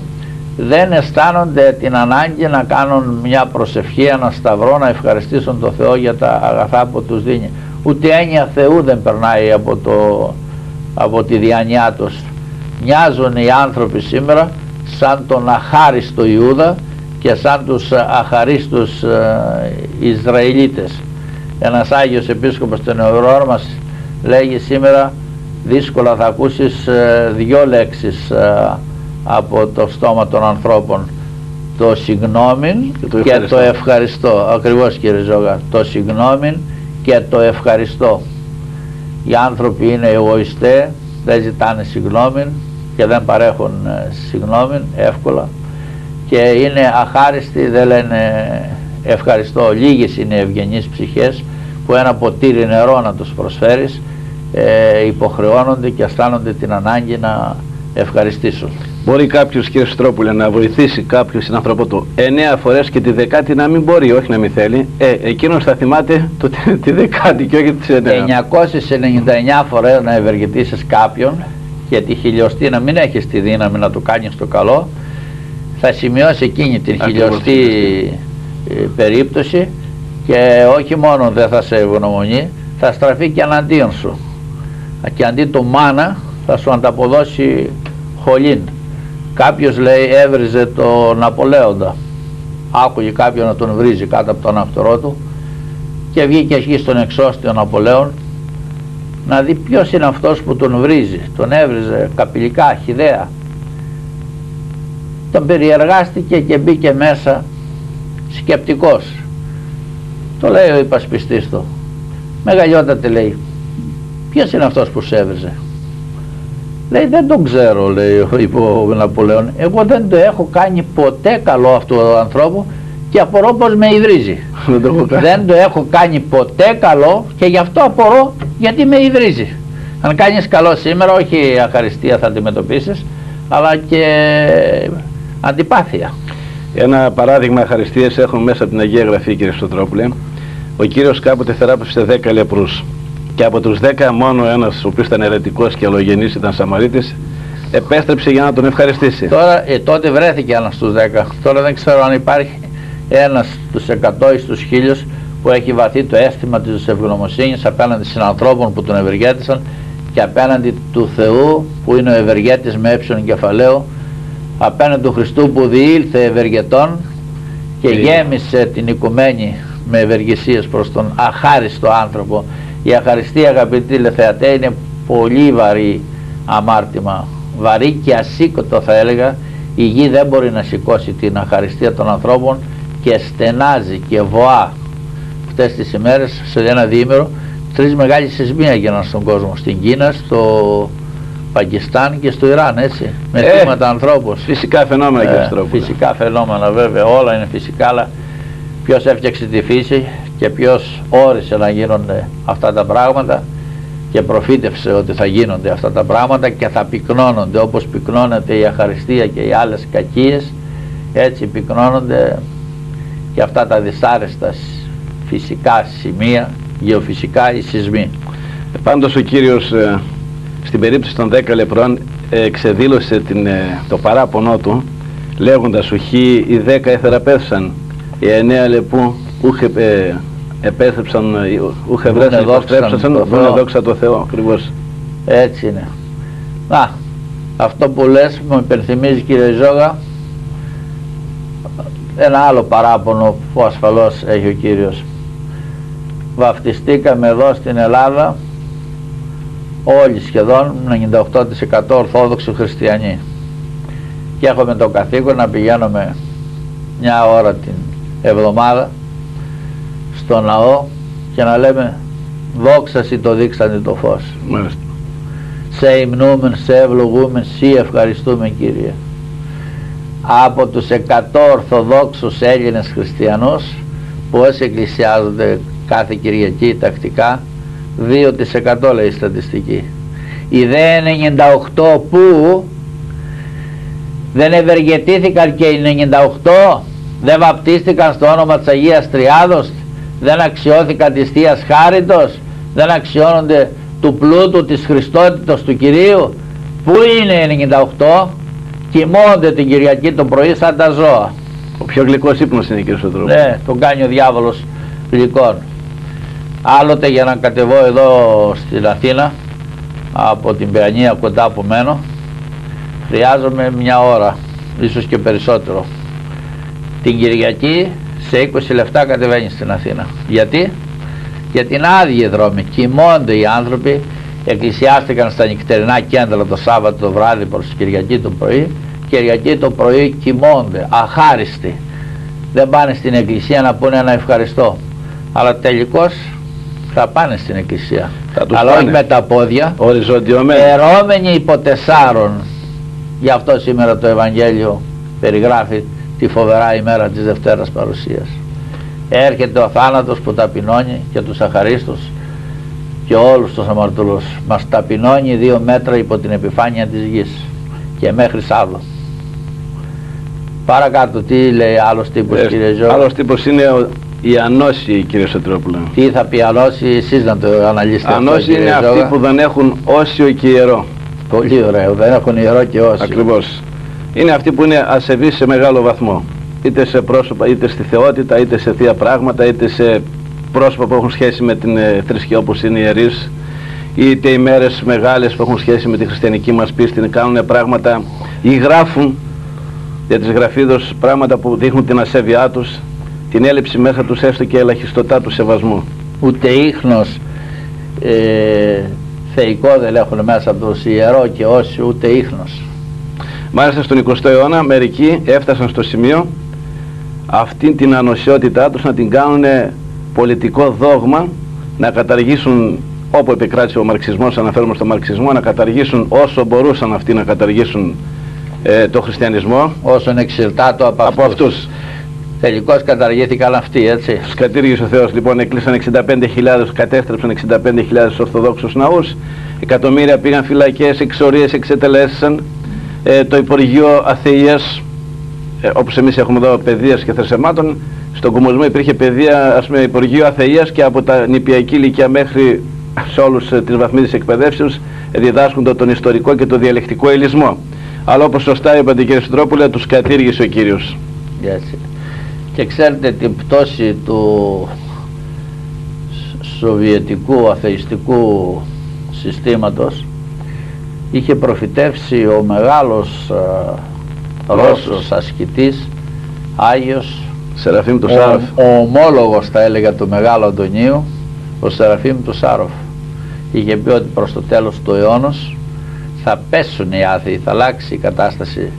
δεν αισθάνονται την ανάγκη να κάνουν μια προσευχή, ένα σταυρό, να ευχαριστήσουν τον Θεό για τα αγαθά που τους δίνει. ούτε έννοια Θεού δεν περνάει από τη διάνοιά τους. Μοιάζουν οι άνθρωποι σήμερα σαν τον αχάριστο Ιούδα και σαν τους αχαρίστους Ισραηλίτες. Ένας Άγιος Επίσκοπος των Ευρών μας λέγει σήμερα δύσκολα θα ακούσεις δυο λέξεις από το στόμα των ανθρώπων: το συγγνώμη και το ευχαριστώ. Ακριβώς, κύριε Ζώγα, το συγγνώμη και το ευχαριστώ. Οι άνθρωποι είναι εγωιστές, δεν ζητάνε συγγνώμη και δεν παρέχουν συγγνώμη εύκολα και είναι αχάριστοι, δεν λένε ευχαριστώ. Λίγες είναι οι ευγενείς ψυχές που ένα ποτήρι νερό να τους προσφέρεις υποχρεώνονται και αισθάνονται την ανάγκη να ευχαριστήσουν. Μπορεί κάποιος, κύριε Στρόπουλε, να βοηθήσει κάποιον συνανθρωπό του 9 φορές και τη δεκάτη να μην μπορεί, όχι να μην θέλει, εκείνος θα θυμάται τη δεκάτη και όχι τις 999 φορές να ευεργετήσεις κάποιον και τη χιλιοστή να μην έχεις τη δύναμη να του κάνεις το καλό, θα σημειώσει εκείνη την χιλιοστή περίπτωση και όχι μόνο δεν θα σε ευγνωμονεί, θα στραφεί και εναντίον σου και αντί του μάνα θα σου ανταποδώσει χολήν. Κάποιος, λέει, έβριζε τον Ναπολέοντα, άκουγε κάποιον να τον βρίζει κάτω από τον αυτορό του και βγήκε εκεί στον εξώστη ο Ναπολέον να δει ποιος είναι αυτός που τον βρίζει. Τον έβριζε καπηλικά, χυδαία. Τον περιεργάστηκε και μπήκε μέσα σκεπτικός. Το λέει ο υπασπιστής του: μεγαλειότατε, λέει, ποιος είναι αυτός που σε έβριζε? Λέει, δεν τον ξέρω, λέει ο Ναπολέον, εγώ δεν το έχω κάνει ποτέ καλό αυτού του ανθρώπου και απορώ πως με υβρίζει. Δεν το έχω κάνει ποτέ καλό και γι' αυτό απορώ γιατί με υβρίζει. Αν κάνεις καλό σήμερα, όχι αχαριστία θα αντιμετωπίσεις, αλλά και αντιπάθεια. Ένα παράδειγμα αχαριστίας έχουμε μέσα από την Αγία Γραφή, κύριε Στρόπουλε. Ο Κύριος κάποτε θεράπευσε 10 λεπρούς και από τους 10 μόνο ένας, ο οποίος ήταν αιρετικός και αλλογενής, ήταν Σαμαρίτης, επέστρεψε για να τον ευχαριστήσει. Τώρα, τότε βρέθηκε ένας στους 10. Τώρα δεν ξέρω αν υπάρχει ένας στους 100 ή στους 1000 που έχει βαθύ το αίσθημα της ευγνωμοσύνης απέναντι συνανθρώπων που τον ευεργέτησαν και απέναντι του Θεού που είναι ο ευεργέτης με έψον κεφαλαίο, απέναντι του Χριστού που διήλθε ευεργετών και γέμισε την οικουμένη με ευεργεσίες προς τον αχάριστο άνθρωπο. Η αχαριστία, αγαπητοί τηλεθεατέ, είναι πολύ βαρύ αμάρτημα, βαρύ και ασήκωτο θα έλεγα. Η γη δεν μπορεί να σηκώσει την αχαριστία των ανθρώπων και στενάζει και βοά. Αυτές τις ημέρες, σε ένα διήμερο, 3 μεγάλοι σεισμοί έγιναν στον κόσμο, στην Κίνα, στο Πακιστάν και στο Ιράν, έτσι, με θύματα ανθρώπους. Φυσικά φαινόμενα, κύριε Στρόπουλε. Φυσικά φαινόμενα, βέβαια, όλα είναι φυσικά, αλλά ποιος έφτιαξε τη φύση και ποιος όρισε να γίνονται αυτά τα πράγματα και προφήτευσε ότι θα γίνονται αυτά τα πράγματα και θα πυκνώνονται όπως πυκνώνεται η αχαριστία και οι άλλες κακίες, έτσι πυκνώνονται και αυτά τα δυσάρεστα φυσικά σημεία, γεωφυσικά, οι σεισμοί. Πάντως ο Κύριος στην περίπτωση των 10 λεπρών εξεδήλωσε το παράπονο του λέγοντας: ουχή οι 10 εθεραπεύσαν, οι 9 λεπού ούχε επέστρεψαν, ούχε βρέσαν, υποστρέψαν, δόξα τω Θεώ. Ακριβώς. Έτσι είναι. Να, αυτό που λες μου υπενθυμίζει, κύριε Ζώγα, ένα άλλο παράπονο που ασφαλώς έχει ο Κύριος. Βαφτιστήκαμε εδώ στην Ελλάδα όλοι σχεδόν 98% Ορθόδοξοι χριστιανοί και έχουμε το καθήκον να πηγαίνουμε 1 ώρα την εβδομάδα στο ναό και να λέμε δόξα σοι το δείξαντι το φως. Μάλιστα. Σε υμνούμεν, σε ευλογούμεν, σοι ευχαριστούμε, Κύριε. Από τους 100 Ορθοδόξους Έλληνες χριστιανούς που όσοι εκκλησιάζονται κάθε Κυριακή τακτικά, 2% λέει η στατιστική. Οι δε 98 που δεν ευεργετήθηκαν και οι 98 δεν βαπτίστηκαν στο όνομα της Αγίας Τριάδος, δεν αξιώθηκαν της Θείας Χάριτος, δεν αξιώνονται του πλούτου της Χριστότητος του Κυρίου. Πού είναι οι 98? Κοιμώνται την Κυριακή το πρωί σαν τα ζώα. Ο πιο γλυκός ύπνος είναι, κύριε Σωτρόπουλε. Ναι, τον κάνει ο διάβολος γλυκόν. Άλλοτε για να κατεβώ εδώ στην Αθήνα από την Παιανία κοντά που μένω χρειάζομαι μια ώρα, ίσως και περισσότερο. Την Κυριακή σε 20 λεπτά κατεβαίνεις στην Αθήνα. Γιατί? Γιατί είναι άδειοι δρόμοι, κοιμώνται οι άνθρωποι, εκκλησιάστηκαν στα νυχτερινά κέντρα το Σάββατο το βράδυ προς Κυριακή το πρωί. Κυριακή το πρωί κοιμώνται, αχάριστοι. Δεν πάνε στην εκκλησία να πούνε ένα ευχαριστώ. Αλλά τελικώς θα πάνε στην εκκλησία. Αλλά όχι με τα πόδια, ερώμενοι υπό 4. Γι' αυτό σήμερα το Ευαγγέλιο περιγράφει τη φοβερά ημέρα της Δευτέρας Παρουσίας. Έρχεται ο θάνατος που ταπεινώνει και τους αχαρίστους και όλους τους αμαρτωλούς. Μας ταπεινώνει 2 μέτρα υπό την επιφάνεια της γης και μέχρι Σάββο. Παρακάτω, τι λέει άλλος τύπος, κύριε Ζώο? Άλλος τύπος είναι η ανώση, κύριε Σωτηρόπουλε. Τι θα πει ανώση, εσείς να το αναλύσετε? Ανώση είναι αυτοί που δεν έχουν όσιο και ιερό. Πολύ ωραίο, δεν έχουν ιερό και όσιο. Ακριβώς. Είναι αυτοί που είναι ασεβείς σε μεγάλο βαθμό. Είτε σε πρόσωπα, είτε στη θεότητα, είτε σε θεία πράγματα, είτε σε πρόσωπα που έχουν σχέση με την θρησκεία όπως είναι ιερείς, είτε οι μέρες μεγάλες που έχουν σχέση με τη χριστιανική μας πίστη, κάνουν πράγματα ή γράφουν για τις γραφίδες πράγματα που δείχνουν την ασέβειά τους, την έλλειψη μέσα τους έστω και ελαχιστοτά του σεβασμού. Ούτε ίχνος θεϊκό δεν έχουν μέσα τους, ιερό και όσιο, ούτε ίχνος. Μάλιστα στον 20ο αιώνα μερικοί έφτασαν στο σημείο αυτή την ανοσιότητά τους να την κάνουν πολιτικό δόγμα, να καταργήσουν, όπου επικράτησε ο μαρξισμός, αναφέρομαι στο μαρξισμό, να καταργήσουν όσο μπορούσαν αυτοί να καταργήσουν το χριστιανισμό, όσον εξηρτάτο από αυτούς. Τελικώς καταργήθηκαν αυτοί, έτσι. Τους κατήργησε ο Θεός. Λοιπόν, έκλεισαν 65.000, κατέστρεψαν 65.000 Ορθοδόξους ναούς, εκατομμύρια πήγαν φυλακές, εξορίες εξετελέστησαν, το Υπουργείο Αθείας, όπως εμείς έχουμε εδώ παιδείας και θρεσεμάτων, στον κομμουνισμό υπήρχε παιδεία, ας πούμε, Υπουργείο Αθείας, και από τα νηπιακή ηλικία μέχρι σε όλους τις βαθμίδες εκπαιδεύσεως διδάσκονται τον ιστορικό και τον διαλεκτικό ελισμό. Αλλά όπως σωστά είπατε, κύριε Σωτηρόπουλε, τους κατήργησε ο Κύριος. Έτσι. Και ξέρετε την πτώση του σοβιετικού αθεϊστικού συστήματος είχε προφητεύσει ο μεγάλος Ρώσος ασκητής Άγιος Σεραφείμ του Σάροφ, ο ομόλογος θα έλεγα του Μεγάλου Αντωνίου, ο Σεραφείμ του Σάροφ. Είχε πει ότι προς το τέλος του αιώνος θα πέσουν οι άθεοι, θα αλλάξει η κατάσταση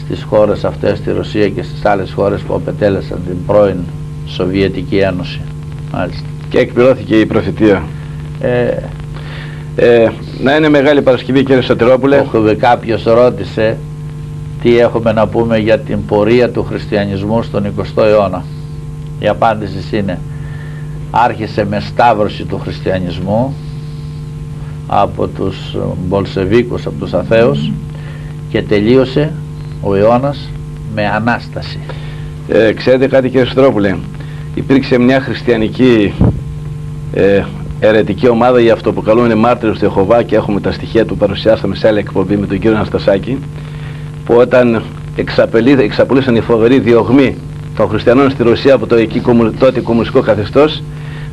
στις χώρες αυτές, στη Ρωσία και στις άλλες χώρες που απετέλεσαν την πρώην Σοβιετική Ένωση. Μάλιστα. Και εκπληρώθηκε η προφητεία. Να είναι Μεγάλη Παρασκευή, κύριε Σωτηρόπουλε. Κάποιος ρώτησε τι έχουμε να πούμε για την πορεία του χριστιανισμού στον 20ο αιώνα. Η απάντηση είναι: άρχισε με σταύρωση του χριστιανισμού από τους Μπολσεβίκους, από τους αθέους, και τελείωσε ο αιώνας με Ανάσταση. Ξέρετε κάτι, κύριε Σωτηρόπουλε, υπήρξε μια χριστιανική αιρετική ομάδα, οι αυτοποκαλούμενοι μάρτυρες του Ιεχωβά, και έχουμε τα στοιχεία του, παρουσιάσαμε σε άλλη εκπομπή με τον κύριο Αναστασάκη, που όταν εξαπολύσαν οι φοβεροί διωγμοί των χριστιανών στη Ρωσία από το τότε κομμουνιστικό καθεστώς,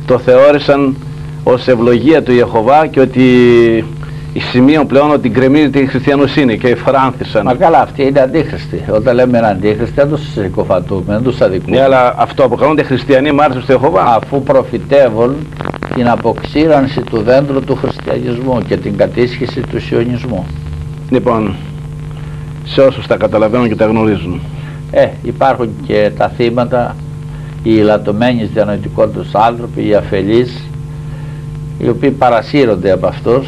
το θεώρησαν ως ευλογία του Ιεχωβά και ότι η σημείων πλέον ότι γκρεμίζεται η χριστιανοσύνη, και εφράνθησαν. Μα καλά, αυτοί είναι αντίχριστοι. Όταν λέμε αντίχριστοι δεν τους συκοφατούμε, δεν τους αδικούμε. Ναι, αλλά αυτό αποκαλούνται χριστιανοί μάρτυρες του Ιεχωβά. Αφού προφητεύουν την αποξήρανση του δέντρου του χριστιανισμού και την κατήσχηση του σιωνισμού. Λοιπόν, σε όσους τα καταλαβαίνουν και τα γνωρίζουν. Υπάρχουν και τα θύματα, οι ηλατωμένοι στη διανοητικότητα τους άνθρωποι, οι αφελείς, οι οποίοι παρασύρονται από αυτούς.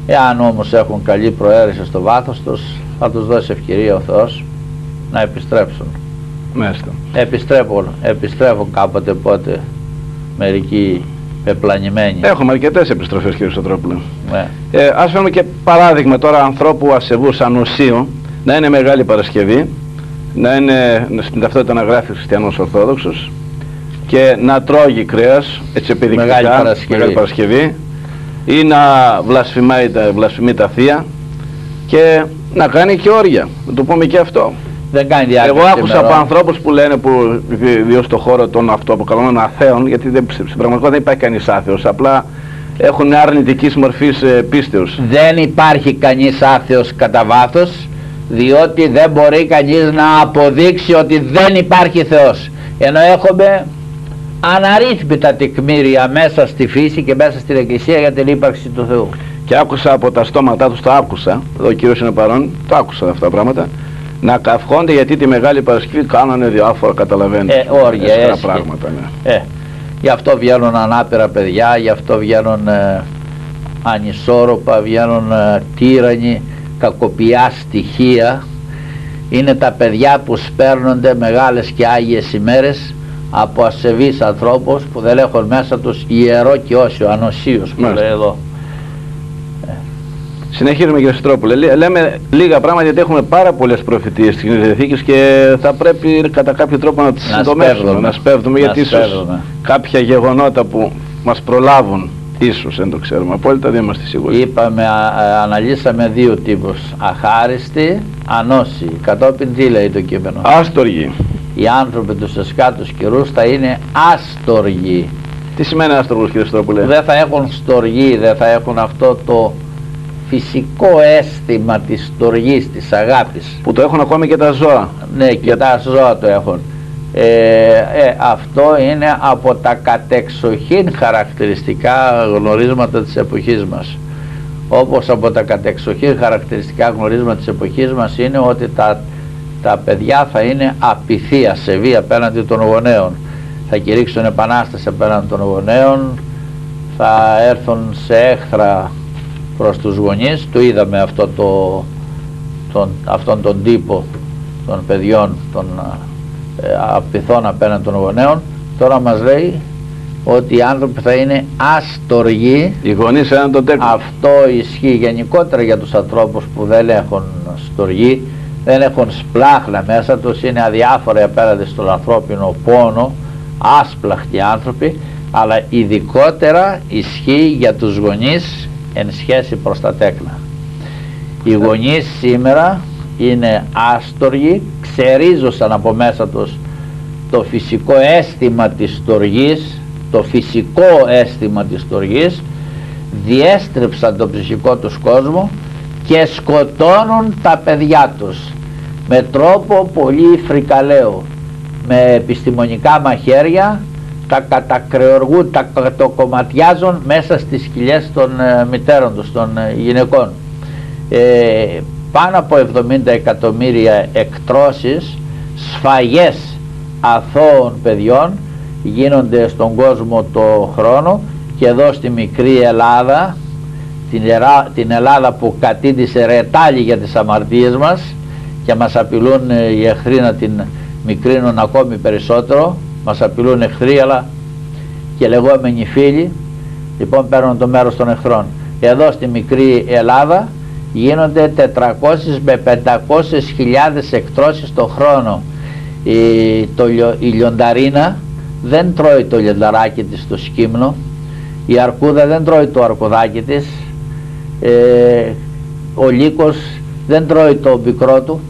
Εάν όμως έχουν καλή προαίρεση στο βάθος τους, θα τους δώσει ευκαιρία ο Θεός να επιστρέψουν. Μάλιστα. Επιστρέφουν κάποτε πότε μερικοί πεπλανημένοι. Έχουμε αρκετές επιστροφές, κύριε Σωτηρόπουλε. Ναι. Ας φέρουμε και παράδειγμα τώρα ανθρώπου ασεβούς ανοσίου, να είναι Μεγάλη Παρασκευή, να είναι στην ταυτότητα να γράφει χριστιανός Ορθόδοξος και να τρώγει κρέας, έτσι επιδεικτικά, Μεγάλη Παρασκευή, ή να βλασφημεί τα θεία και να κάνει και όρια, να το πούμε και αυτό. Δεν κάνει διάκριση. Εγώ άκουσα από ανθρώπους που λένε, που ιδίως στον χώρο των αυτοαποκαλούμενων αθέων, γιατί στην πραγματικότητα δεν υπάρχει κανείς άθεος, απλά έχουν αρνητικής μορφής πίστεως. Δεν υπάρχει κανείς άθεος κατά βάθος, διότι δεν μπορεί κανείς να αποδείξει ότι δεν υπάρχει Θεός. Ενώ έχουμε αναρρύθμιτα τεκμήρια μέσα στη φύση και μέσα στην Εκκλησία για την ύπαρξη του Θεού. Και άκουσα από τα στόματά τους, το άκουσα, εδώ ο κύριος είναι παρόν, το άκουσα αυτά τα πράγματα, να καυχόνται γιατί τη Μεγάλη Παρασκευή κάνανε διάφορα, καταλαβαίνετε, όργια, πράγματα. Ναι. Γι' αυτό βγαίνουν ανάπηρα παιδιά, γι' αυτό βγαίνουν ανισόρροπα, βγαίνουν τύρανοι, κακοποιά στοιχεία. Είναι τα παιδιά που σπέρνονται μεγάλες και άγιες ημέρες από ασεβείς ανθρώπους που δεν έχουν μέσα τους ιερό και όσιο, ανοσίους που λέει εδώ. Συνεχίζουμε, κύριε Στρόπουλε. Λέμε λίγα πράγματα γιατί έχουμε πάρα πολλές προφητείες της Καινής Διαθήκης και θα πρέπει κατά κάποιο τρόπο να τις συντομεύσουμε, να σπέβδουμε, γιατί ίσως κάποια γεγονότα που μας προλάβουν, ίσως δεν το ξέρουμε απόλυτα, δεν είμαστε σίγουροι. Αναλύσαμε δύο τύπους, αχάριστοι, ανώσιοι. Κατόπιν τι λέει το κείμενο? Άστοργοι. Οι άνθρωποι τους εσκάτους καιρούς θα είναι άστοργοι. Τι σημαίνει άστοργος, κύριε Στρόπουλε? Δεν θα έχουν στοργή, δεν θα έχουν αυτό το φυσικό αίσθημα της στοργής, της αγάπης. Που το έχουν ακόμη και τα ζώα. Ναι, και τα ζώα το έχουν. Αυτό είναι από τα κατεξοχήν χαρακτηριστικά γνωρίσματα της εποχής μας. Όπως από τα κατεξοχήν χαρακτηριστικά γνωρίσματα της εποχής μας είναι ότι τα παιδιά θα είναι απειθή, ασεβή απέναντι των γονέων. Θα κηρύξουν επανάσταση απέναντι των γονέων, θα έρθουν σε έχθρα προς τους γονείς. Το είδαμε αυτόν τον τύπο των παιδιών, των απειθών απέναντι των γονέων. Τώρα μας λέει ότι οι άνθρωποι θα είναι άστοργοι. Οι γονείς έναν τον τέκνο. Αυτό ισχύει γενικότερα για τους ανθρώπους που δεν έχουν στοργή, δεν έχουν σπλάχνα μέσα τους, είναι αδιάφοροι απέναντι στον ανθρώπινο πόνο, άσπλαχτοι άνθρωποι, αλλά ειδικότερα ισχύει για τους γονείς εν σχέση προς τα τέκνα. Οι γονείς σήμερα είναι άστοργοι, ξερίζωσαν από μέσα τους το φυσικό αίσθημα της στοργής, το φυσικό αίσθημα της στοργής, διέστρεψαν τον ψυχικό τους κόσμο και σκοτώνουν τα παιδιά τους με τρόπο πολύ φρικαλαίο, με επιστημονικά μαχαίρια, τα κατακρεοργούν, τα κατοκομματιάζουν μέσα στις κοιλιές των μητέρων τους, των γυναικών. Πάνω από 70 εκατομμύρια εκτρώσεις, σφαγές αθώων παιδιών γίνονται στον κόσμο το χρόνο, και εδώ στη μικρή Ελλάδα, την Ελλάδα που κατήντησε ρετάλι για τις αμαρτίες μας και μας απειλούν οι εχθροί να την μικρύνουν ακόμη περισσότερο, μας απειλούν εχθροί, αλλά και λεγόμενοι φίλοι λοιπόν παίρνουν το μέρος των εχθρών. Εδώ στη μικρή Ελλάδα γίνονται 400 με 500 χιλιάδες εκτρώσεις το χρόνο. Η λιονταρίνα δεν τρώει το λιονταράκι της στο σκύμνο, η αρκούδα δεν τρώει το αρκουδάκι της, ο λύκος δεν τρώει το πικρό του.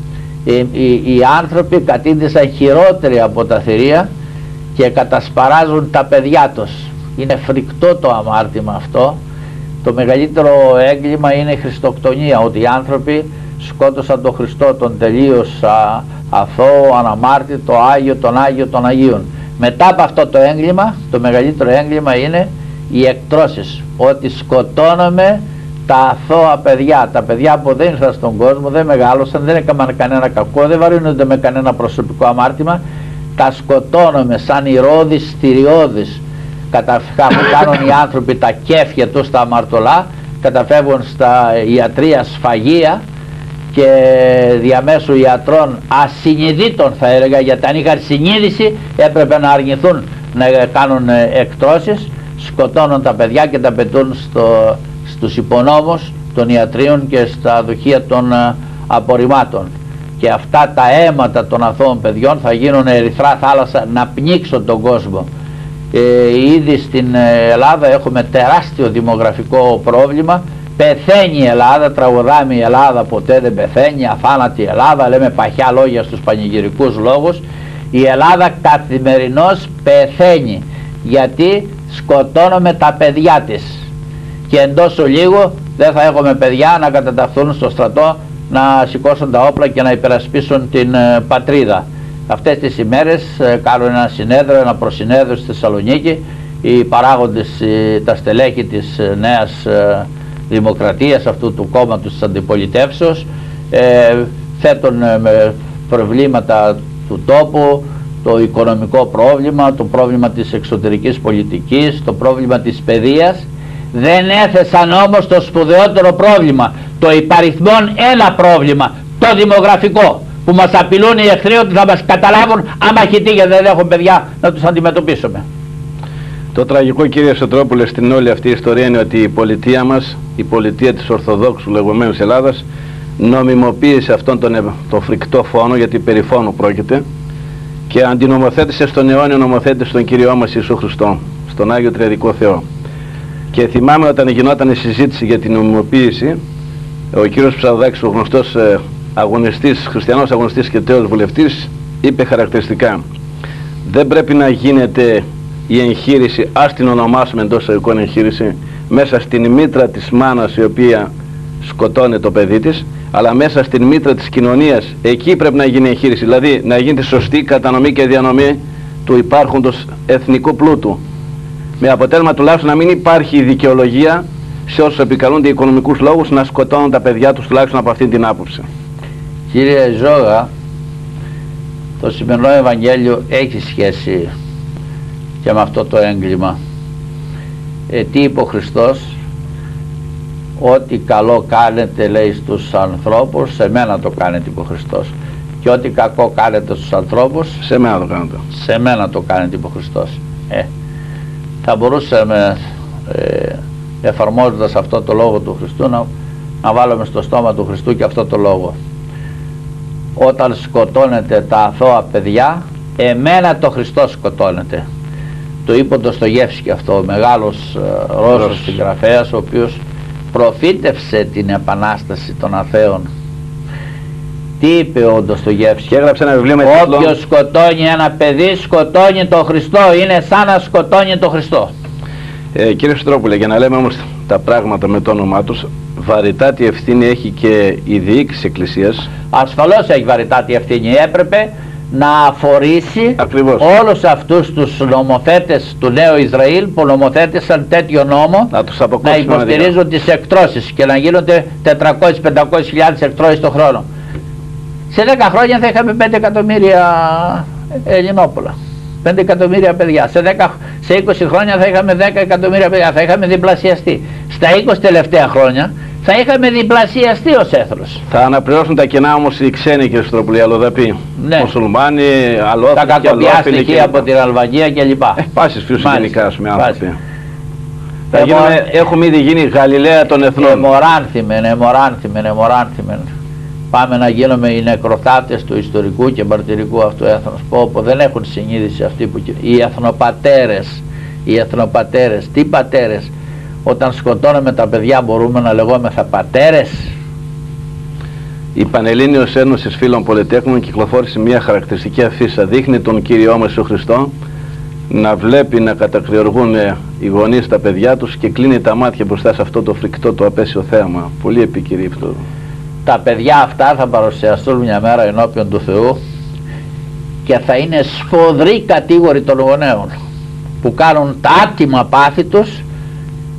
Οι άνθρωποι κατήντησαν χειρότεροι από τα θηρία και κατασπαράζουν τα παιδιά τους. Είναι φρικτό το αμάρτημα αυτό. Το μεγαλύτερο έγκλημα είναι η χριστοκτονία, ότι οι άνθρωποι σκότωσαν τον Χριστό, τον τελείως αθώο, αναμάρτητο, Άγιο, τον Άγιο των Αγίων. Μετά από αυτό το έγκλημα, το μεγαλύτερο έγκλημα είναι οι εκτρώσεις, ότι σκοτώνουμε τα αθώα παιδιά, τα παιδιά που δεν ήρθαν στον κόσμο, δεν μεγάλωσαν, δεν έκαναν κανένα κακό, δεν βαρύνονται με κανένα προσωπικό αμάρτημα, τα σκοτώνουμε σαν ηρώδεις στηριώδεις. Κάνουν οι άνθρωποι τα κέφια τους στα αμαρτωλά, καταφεύγουν στα ιατρεία σφαγεία και διαμέσου ιατρών ασυνειδήτων, θα έλεγα, γιατί αν είχαν συνείδηση έπρεπε να αρνηθούν να κάνουν εκτρώσεις, σκοτώνουν τα παιδιά και τα πετούν στους υπονόμους των ιατρίων και στα δοχεία των απορριμμάτων. Και αυτά τα αίματα των αθώων παιδιών θα γίνουν ερυθρά θάλασσα να πνίξουν τον κόσμο. Ήδη στην Ελλάδα έχουμε τεράστιο δημογραφικό πρόβλημα, πεθαίνει η Ελλάδα, τραγουδάμε η Ελλάδα ποτέ δεν πεθαίνει, αθάνατη Ελλάδα, λέμε παχιά λόγια στους πανηγυρικούς λόγους. Η Ελλάδα καθημερινώς πεθαίνει, γιατί σκοτώνουμε τα παιδιά της και εντός ολίγου δεν θα έχουμε παιδιά να καταταχθούν στο στρατό, να σηκώσουν τα όπλα και να υπερασπίσουν την πατρίδα. Αυτές τις ημέρες κάνουν ένα συνέδριο, ένα προσυνέδριο στη Θεσσαλονίκη, οι παράγοντες, τα στελέχη της Νέας Δημοκρατίας, αυτού του κόμματος της αντιπολιτεύσεως, θέτουν με προβλήματα του τόπου, το οικονομικό πρόβλημα, το πρόβλημα της εξωτερικής πολιτικής, το πρόβλημα της παιδείας. Δεν έθεσαν όμως το σπουδαιότερο πρόβλημα, το υπαριθμόν ένα πρόβλημα, το δημογραφικό, που μας απειλούν οι εχθροί ότι θα μας καταλάβουν άμα χιτεί γιατί δεν έχουν παιδιά να τους αντιμετωπίσουμε. Το τραγικό, κύριε Σωτρόπουλε, στην όλη αυτή η ιστορία είναι ότι η πολιτεία μας, η πολιτεία της Ορθοδόξου λεγόμενης Ελλάδας, νομιμοποίησε αυτόν τον φρικτό φόνο, γιατί περί φόνου πρόκειται, και αντινομοθέτησε στον αιώνιο νομοθέτη, στον Κύριό μας Ιησού Χριστό, στον Άγιο Τριαδικό Θεό. Και θυμάμαι όταν γινόταν η συζήτηση για την νομιμοποίηση, ο κύριος Ψαρδάκης, ο γνωστός αγωνιστής, χριστιανός αγωνιστής και τέος βουλευτής, είπε χαρακτηριστικά: δεν πρέπει να γίνεται η εγχείρηση, ας την ονομάσουμε εντός εισαγωγικών εγχείρηση, μέσα στην μήτρα της μάνας η οποία σκοτώνει το παιδί της, αλλά μέσα στην μήτρα της κοινωνίας, εκεί πρέπει να γίνει εγχείρηση, δηλαδή να γίνει τη σωστή κατανομή και διανομή του υπάρχοντος εθνικού πλούτου, με αποτέλεσμα τουλάχιστον να μην υπάρχει δικαιολογία σε όσους επικαλούνται οικονομικούς λόγους να σκοτώνουν τα παιδιά τους, τουλάχιστον από αυτή την άποψη. Κύριε Ζώγα, το σημερινό Ευαγγέλιο έχει σχέση και με αυτό το έγκλημα. Τι είπε ο Χριστός? Ό,τι καλό κάνετε, λέει, στους ανθρώπους, σε μένα το κάνετε, είπε ο Χριστός, και ό,τι κακό κάνετε στους ανθρώπους, σε μένα το κάνετε. Σε μένα το κάνετε, είπε ο Χριστός. Θα μπορούσαμε εφαρμόζοντας αυτό το λόγο του Χριστού να βάλουμε στο στόμα του Χριστού και αυτό το λόγο: όταν σκοτώνετε τα αθώα παιδιά, εμένα το Χριστό σκοτώνετε. Το είπε ο Ντοστογεύσκη αυτό, ο μεγάλος Ρώσος συγγραφέας, ο οποίος προφήτευσε την επανάσταση των αθέων. Τι είπε ο Ντοστογεύσκη? Έγραψε ένα βιβλίο με τίτλο: όποιος σκοτώνει ένα παιδί σκοτώνει τον Χριστό, είναι σαν να σκοτώνει τον Χριστό. Κύριε Στρόπουλε, για να λέμε όμως τα πράγματα με το όνομά τους, βαρυτάτη ευθύνη έχει και η διοίκηση Εκκλησίας. Ασφαλώς έχει βαρυτάτη ευθύνη. Έπρεπε να αφορήσει όλους αυτούς τους νομοθέτες του νέου Ισραήλ που νομοθέτησαν τέτοιο νόμο, να υποστηρίζουν τις εκτρώσεις και να γίνονται 400-500 χιλιάδες εκτρώσεις το χρόνο. Σε 10 χρόνια θα είχαμε 5 εκατομμύρια Ελληνόπουλα, 5 εκατομμύρια παιδιά. Σε 20 χρόνια θα είχαμε 10 εκατομμύρια παιδιά, θα είχαμε διπλασιαστεί. Στα 20 τελευταία χρόνια θα είχαμε διπλασιαστεί ως έθνος. Θα αναπληρώσουν τα κενά όμως οι ξένοι, κύριε Στροπουλή, αλλοδαποί. Ναι. Μουσουλμάνοι, αλόφιλοι, τα κακοπιά στοιχεία από την Αλβανία κλπ. Πάσης φύσου γενικά με άνθρωποι. Έχουμε ήδη γίνει Γαλιλαία των εθνών. Εμοράνθημεν. Πάμε να γίνουμε οι νεκροθάτες του ιστορικού και μαρτυρικού αυτού έθνους. Που δεν έχουν συνείδηση αυτοί που... Οι εθνοπατέρες. Τι πατέρες? Όταν σκοτώνουμε τα παιδιά μπορούμε να λεγόμεθα πατέρες? Η Πανελλήνιος Ένωση Φίλων Πολυτέχνων κυκλοφόρησε μια χαρακτηριστική αφίσα. Δείχνει τον Κύριό μας Ιησού Χριστό να βλέπει να κατακριοργούν οι γονείς τα παιδιά τους και κλείνει τα μάτια μπροστά σε αυτό το φρικτό, το απέσιο θέαμα. Πολύ επίκαιρη αυτό. Τα παιδιά αυτά θα παρουσιαστούν μια μέρα ενώπιον του Θεού και θα είναι σφοδροί κατήγοροι των γονέων που κάνουν τα άτιμα πάθη τους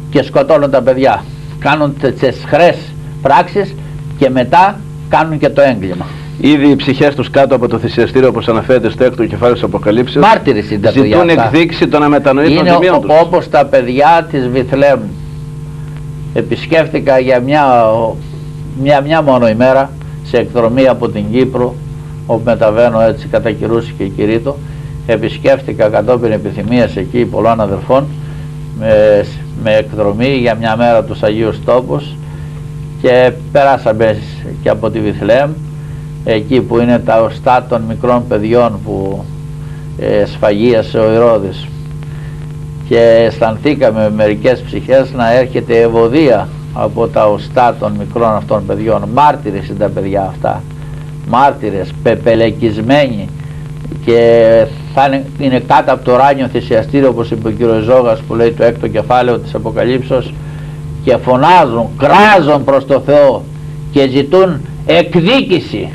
και σκοτώνουν τα παιδιά. Κάνουν τις χρές πράξεις και μετά κάνουν και το έγκλημα. Ήδη οι ψυχές τους κάτω από το θυσιαστήριο, όπως αναφέρεται στο 6ο κεφάλαιο της Αποκαλύψεως, ζητούν εκδίκηση των αμετανοήτων τιμίων τους. Είναι όπως τα παιδιά της Βιθλέμ. Επισκέφτηκα για μια μόνο ημέρα σε εκδρομή από την Κύπρο, όπου μεταβαίνω έτσι κατά καιρούς και Κυρίτο. Επισκέφτηκα κατόπιν επιθυμίας εκεί πολλών αδερφών με εκδρομή για μια μέρα τους Αγίους Τόπους και περάσαμε και από τη Βιθλέμ, εκεί που είναι τα οστά των μικρών παιδιών που σφαγίασε ο Ηρώδης, και αισθανθήκαμε μερικές ψυχές να έρχεται ευωδία από τα οστά των μικρών αυτών παιδιών. Μάρτυρες είναι τα παιδιά αυτά, μάρτυρες, πεπελεκισμένοι, και θα είναι κάτω από το ουράνιο θυσιαστήριο, όπως είπε ο κύριος Ζόγας που λέει το έκτο κεφάλαιο της Αποκαλύψεως, και φωνάζουν, κράζουν προς το Θεό και ζητούν εκδίκηση.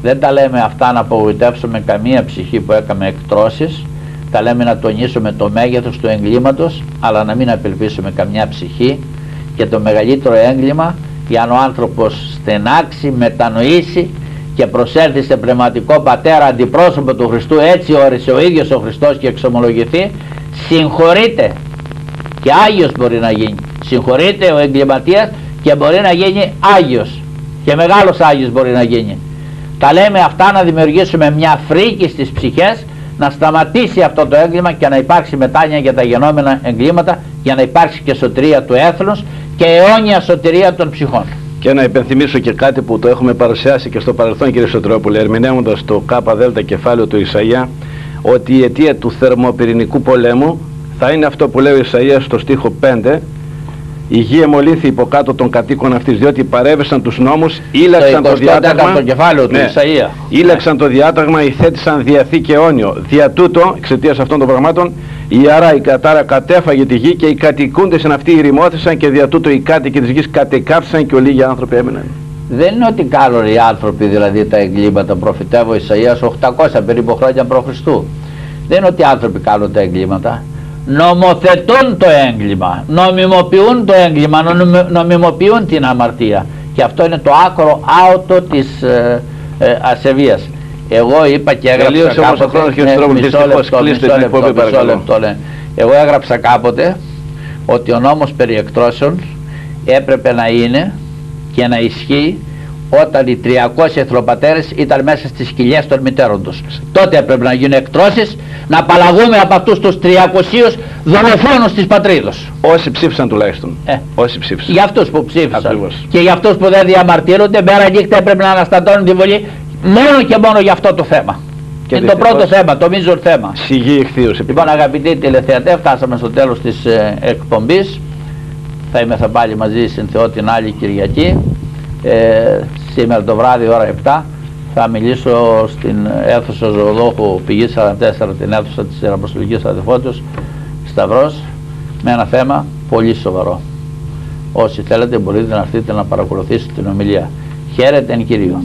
Δεν τα λέμε αυτά να απογοητεύσουμε καμία ψυχή που έκαμε εκτρώσεις, τα λέμε να τονίσουμε το μέγεθος του εγκλήματος, αλλά να μην απελπίσουμε καμιά ψυχή. Και το μεγαλύτερο έγκλημα, για αν ο άνθρωπος στενάξει, μετανοήσει και προσέλθει σε πνευματικό πατέρα αντιπρόσωπο του Χριστού, έτσι όρισε ο ίδιος ο Χριστός, και εξομολογηθεί, συγχωρείται και Άγιος μπορεί να γίνει. Συγχωρείται ο εγκληματίας και μπορεί να γίνει Άγιος, και μεγάλος Άγιος μπορεί να γίνει. Τα λέμε αυτά να δημιουργήσουμε μια φρίκη στις ψυχές, να σταματήσει αυτό το έγκλημα και να υπάρξει μετάνοια για τα γενόμενα εγκλήματα, για να υπάρξει και σωτηρία του έθνους και αιώνια σωτηρία των ψυχών. Και να υπενθυμίσω και κάτι που το έχουμε παρουσιάσει και στο παρελθόν, κύριε Σωτηρόπουλε, ερμηνεύοντας το ΚΔ κεφάλαιο του Ισαΐα, ότι η αιτία του θερμοπυρηνικού πολέμου θα είναι αυτό που λέει ο Ισαΐας στο στίχο 5: η γη εμολύνθη υποκάτω των κατοίκων αυτής, διότι παρέβεσαν τους νόμους, ήλαξαν το διάταγμα, το κεφάλαιο του Ισαΐα. Ήλαξαν το διάταγμα, υθέτησαν διαθήκη αιώνιο. Δια τούτο, εξαιτίας αυτών των πραγμάτων, η Άρα η κατάρα κατέφαγε τη γη και οι κατοικούντες εν αυτή ηρημώθησαν, και δια τούτο οι κάτοικοι της γης κατεκάψαν και ολίγοι άνθρωποι έμειναν. Δεν είναι ότι κάνουν οι άνθρωποι δηλαδή τα εγκλήματα, προφητεύω Ισαΐας 800 περίπου χρόνια π.Χ. Δεν είναι ότι οι άνθρωποι κάνουν τα εγκλήματα. Νομοθετούν το έγκλημα, νομιμοποιούν το έγκλημα, νομιμοποιούν την αμαρτία, και αυτό είναι το άκρο άωτο της ασεβίας. Εγώ είπα και έγραψα κάποτε, εγώ έγραψα κάποτε ότι ο νόμος περί εκτρώσεων έπρεπε να είναι και να ισχύει όταν οι 300 εθνοπατέρες ήταν μέσα στις κοιλιές των μητέρων τους. Τότε έπρεπε να γίνουν εκτρώσεις, να απαλλαγούμε από αυτούς τους 300 δολοφόνους της πατρίδος. Όσοι ψήφισαν τουλάχιστον. Όσοι ψήφισαν. Για αυτούς που ψήφισαν. Ακριβώς. Και για αυτούς που δεν διαμαρτύρονται, μέρα νύχτα έπρεπε να αναστατώνουν τη Βουλή μόνο και μόνο για αυτό το θέμα. Και είναι το πρώτο θέμα, το μείζον θέμα. Σιγή ηχθείως. Λοιπόν, αγαπητοί τηλεθεατές, φτάσαμε στο τέλος της εκπομπής. Θα είμαι πάλι μαζί στην Θεό την άλλη Κυριακή. Σήμερα το βράδυ ώρα 7 θα μιλήσω στην αίθουσα Ζωοδόχου πηγή 44, την αίθουσα της Ιεραποστολικής Αδελφότητος Σταυρός, με ένα θέμα πολύ σοβαρό. Όσοι θέλετε μπορείτε να έρθετε να παρακολουθήσετε την ομιλία. Χαίρετε εν Κυρίω.